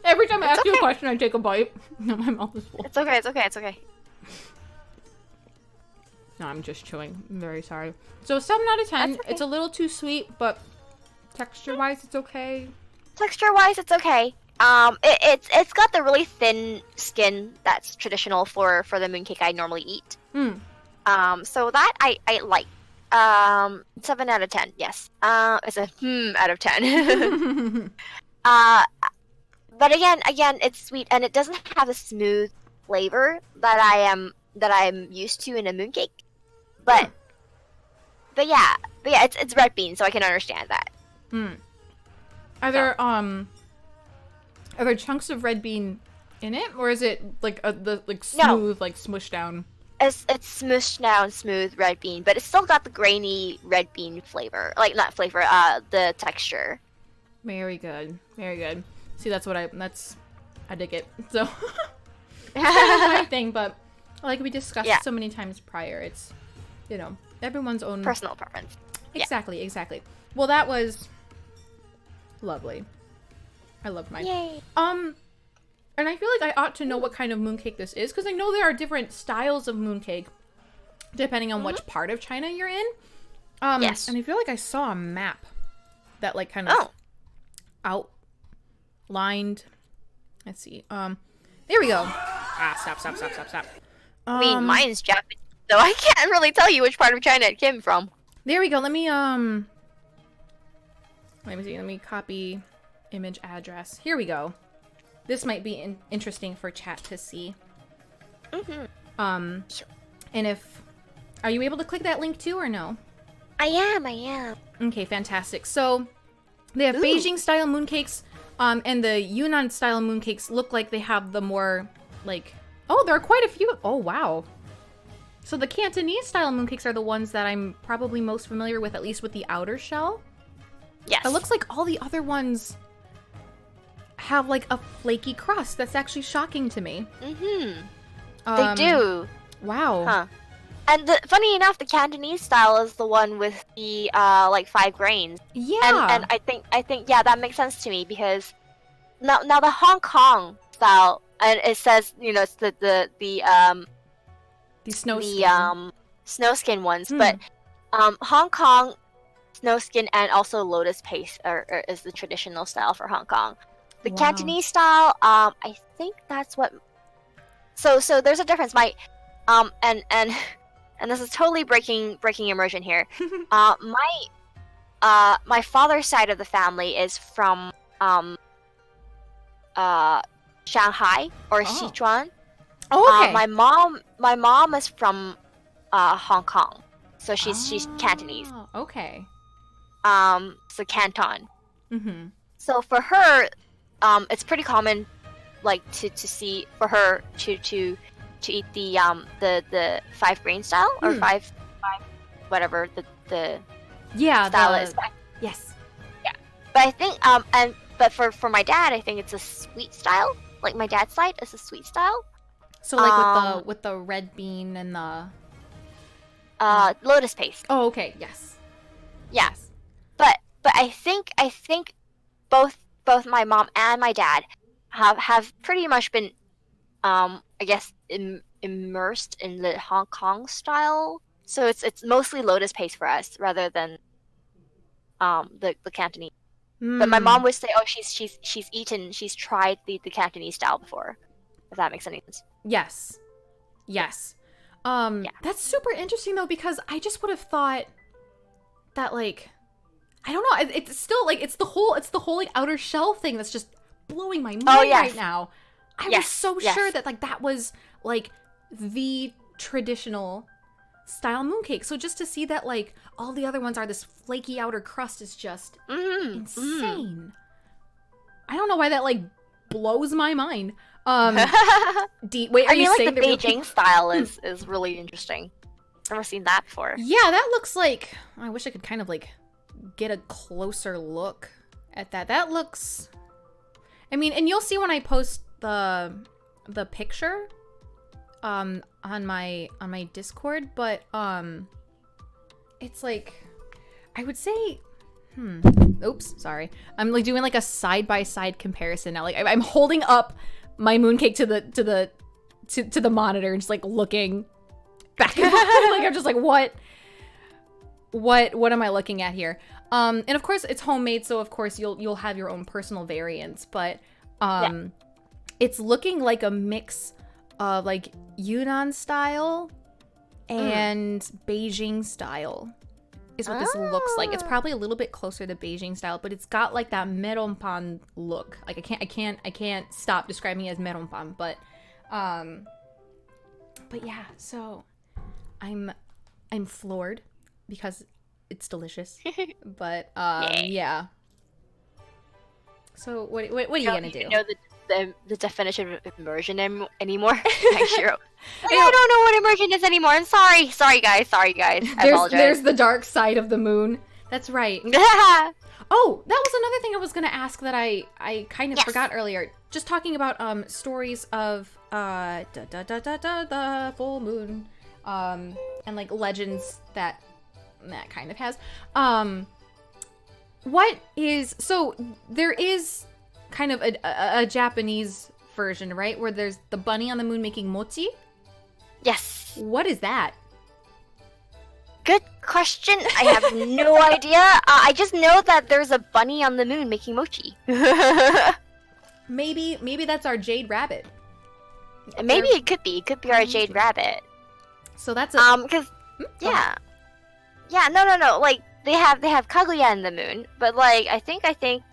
Every time I ask you a question, I take a bite. No, my mouth is full. It's okay. No, I'm just chewing. I'm very sorry. So 7 out of 10. That's okay. It's a little too sweet, but texture-wise, it's okay. Texture-wise, it's okay. It's got the really thin skin that's traditional for the mooncake I normally eat. So that I like. 7 out of 10. Yes. It's a out of 10. But again, it's sweet and it doesn't have a smooth flavor that I'm used to in a mooncake. But yeah, it's red bean, so I can understand that. Are there chunks of red bean in it, or is it like smooth, like smushed down? It's smushed down, smooth red bean, but it's still got the grainy red bean flavor. Like not flavor, the texture. Very good. See, that's what I dig it. So my thing, but like we discussed so many times prior, it's everyone's own personal preference. Exactly. Well, that was lovely. I loved mine. Yay. And I feel like I ought to know what kind of mooncake this is, because I know there are different styles of mooncake depending on which part of China you're in. Yes. And I feel like I saw a map that like kind of outlined. Let's see. There we go. Stop. I mean, mine's Japanese, so I can't really tell you which part of China it came from. There we go. Let me see. Let me copy image address. Here we go. This might be interesting for chat to see. And are you able to click that link too, or no? I am. Okay, fantastic. So they have Beijing style mooncakes, and the Yunnan style mooncakes look like they have the more like. Oh, there are quite a few. Oh, wow. So the Cantonese style mooncakes are the ones that I'm probably most familiar with, at least with the outer shell. Yes. It looks like all the other ones have like a flaky crust. That's actually shocking to me. They do. Wow. Huh. And funny enough, the Cantonese style is the one with the like 5 grains. Yeah. And I think yeah, that makes sense to me because now the Hong Kong style, and it says, you know, it's the snowskin ones, but Hong Kong snowskin and also lotus paste is the traditional style for Hong Kong. The Cantonese style, I think that's what. So there's a difference. My and this is totally breaking immersion here. My father's side of the family is from Shanghai or Sichuan. Oh, okay. My mom is from Hong Kong, so she's Cantonese. Okay. So Canton. So for her, it's pretty common, like to see for her to eat the 5 grain style or five whatever the style is. Yes. Yeah, but I think but for my dad, I think it's a sweet style. Like my dad's side is a sweet style. So like with the red bean and the lotus paste. Oh, okay. Yes. Yes. But I think both my mom and my dad have pretty much been I guess immersed in the Hong Kong style. So it's mostly lotus paste for us rather than the Cantonese. But my mom would say, oh, she's tried the Cantonese style before, if that makes any sense. Yes. That's super interesting though, because I just would have thought that, like, I don't know, it's still like it's the whole like outer shell thing that's just blowing my mind right now. I was so sure that like that was like the traditional style mooncake. So just to see that like all the other ones are this flaky outer crust is just insane. I don't know why that like blows my mind. Wait, are you like saying the Beijing style is really interesting? Never seen that before. Yeah, that looks like, I wish I could kind of like get a closer look at that. That looks, I mean, and you'll see when I post the picture on my Discord, but it's like, I would say, oops, sorry. I'm like doing like a side-by-side comparison now. Like I'm holding up my mooncake to the monitor and just like looking back and forth. Like I'm just like, what am I looking at here? And of course it's homemade, so of course you'll have your own personal variants, but it's looking like a mix of like Yunnan style and Beijing style is what this looks like. It's probably a little bit closer to Beijing style, but it's got like that meronpan look. Like I can't stop describing it as meronpan, but yeah, so I'm floored because it's delicious. But yeah. So what are you gonna do? You know the definition of immersion anymore? I sure. I don't know what immersion is anymore. I'm sorry guys. I apologize. There's the dark side of the moon. That's right. Oh, that was another thing I was gonna ask that I kind of forgot earlier. Just talking about stories of the full moon, and like legends that kind of has. What is, so there is kind of a Japanese version, right? Where there's the bunny on the moon making mochi? Yes. What is that? Good question. I have no idea. I just know that there's a bunny on the moon making mochi. Maybe that's our jade rabbit. Maybe it could be. It could be our Jade Rabbit. So that's Because yeah, no. Like they have Kaguya in the moon, but like I think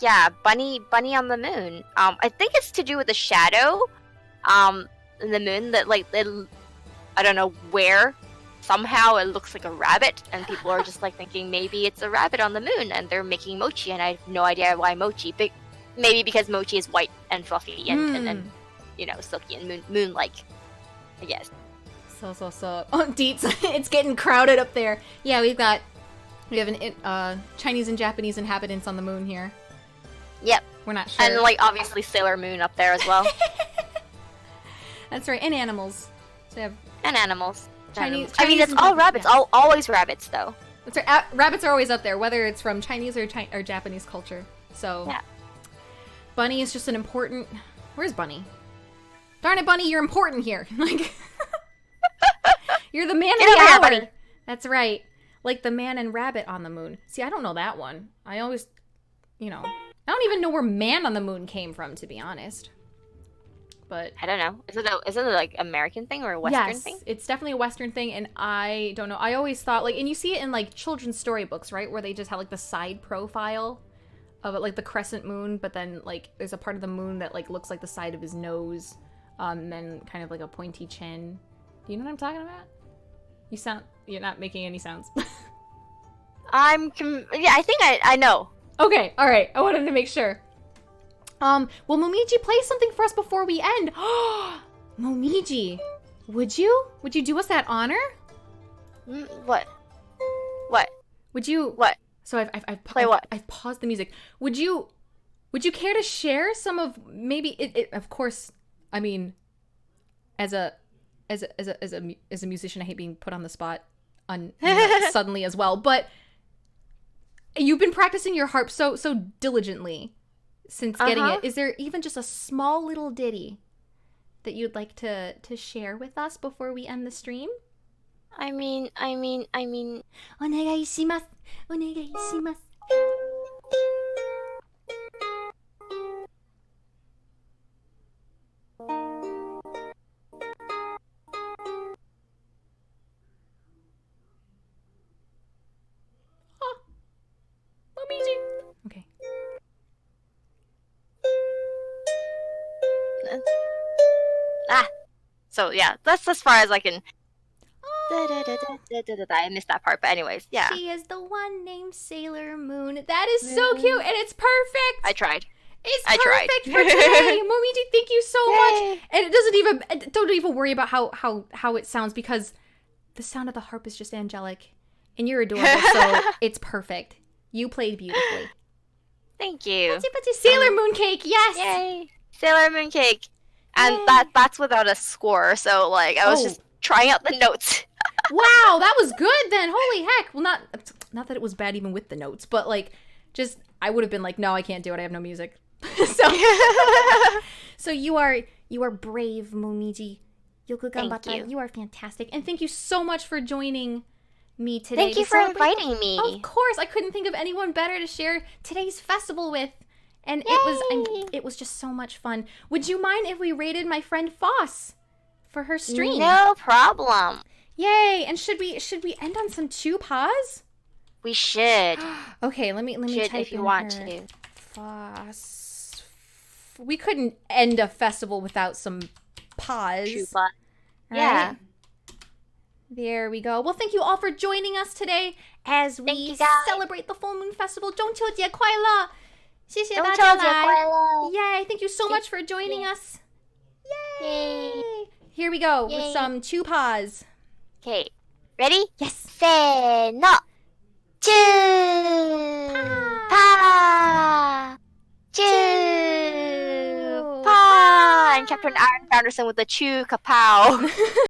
yeah, bunny on the moon. I think it's to do with the shadow, in the moon that like I don't know where. Somehow it looks like a rabbit, and people are just like thinking maybe it's a rabbit on the moon, and they're making mochi, and I have no idea why mochi. But maybe because mochi is white and fluffy and you know, silky and moon-like, I guess. So. Oh, Deets, it's getting crowded up there. Yeah, we have an Chinese and Japanese inhabitants on the moon here. Yep. We're not sure. And like obviously Sailor Moon up there as well. That's right, and animals. So and animals. Chinese I mean, it's and all Japanese. rabbits. Always rabbits, though. That's right. Rabbits are always up there, whether it's from Chinese or Japanese culture. So, yeah. Bunny is just an important. Where's Bunny? Darn it, Bunny! You're important here. Like, you're the man of the hour. Bunny. That's right. Like the man and rabbit on the moon. See, I don't know that one. I always, I don't even know where man on the moon came from, to be honest. But I don't know. Is it like American thing or a Western thing? Yes, it's definitely a Western thing, and I don't know. I always thought and you see it in like children's storybooks, right, where they just have like the side profile of it, like the crescent moon, but then like there's a part of the moon that like looks like the side of his nose, and then kind of like a pointy chin. Do you know what I'm talking about? You're not making any sounds. Yeah, I think I know. Okay, all right. I wanted to make sure. Will Momiji play something for us before we end? Momiji, would you do us that honor? What? Would you? What? So I've play what? I've paused the music. Would you care to share some of maybe it of course, I mean, as a musician, I hate being put on the spot suddenly as well, but you've been practicing your harp so diligently since getting it. Is there even just a small little ditty that you'd like to share with us before we end the stream? I mean. お願いします。お願いします。Okay. So yeah, that's as far as I can. I missed that part, but anyways, yeah. She is the one named Sailor Moon. That is so cute, and it's perfect. I tried. It's perfect for today. Momiji, thank you so much. And it doesn't don't even worry about how it sounds, because the sound of the harp is just angelic, and you're adorable. So it's perfect. You played beautifully. Thank you. Sailor Mooncake, yes. Yay, Sailor Mooncake, and that's without a score. So like I was just trying out the notes. Wow, that was good then. Holy heck. Well, not that it was bad even with the notes, but like, just I would have been like, no, I can't do it. I have no music. So you are brave, Momiji. Yoku ganbatta. Thank you. You are fantastic, and thank you so much for joining me today. Thank you for inviting me. Of course, I couldn't think of anyone better to share today's festival with, and it was just so much fun. Would you mind if we rated my friend Foss for her stream? No problem. Yay! And should we end on some two paws? We should. Okay, let me should type if you in want her. to. Foss. We couldn't end a festival without some paws. Chupa. Yeah. Right? There we go. Well, thank you all for joining us today as Thank we you, guys. celebrate the Full Moon Festival. 中秋节快乐! 谢谢大中秋家节快乐! Yay! Thank you so much for joining us. Yay! Here we go with Yay. some two paws. Okay, ready? Yes. せーの. Choo! Pa! Choo! Pa! And Captain Iron Founderson with the choo kapow.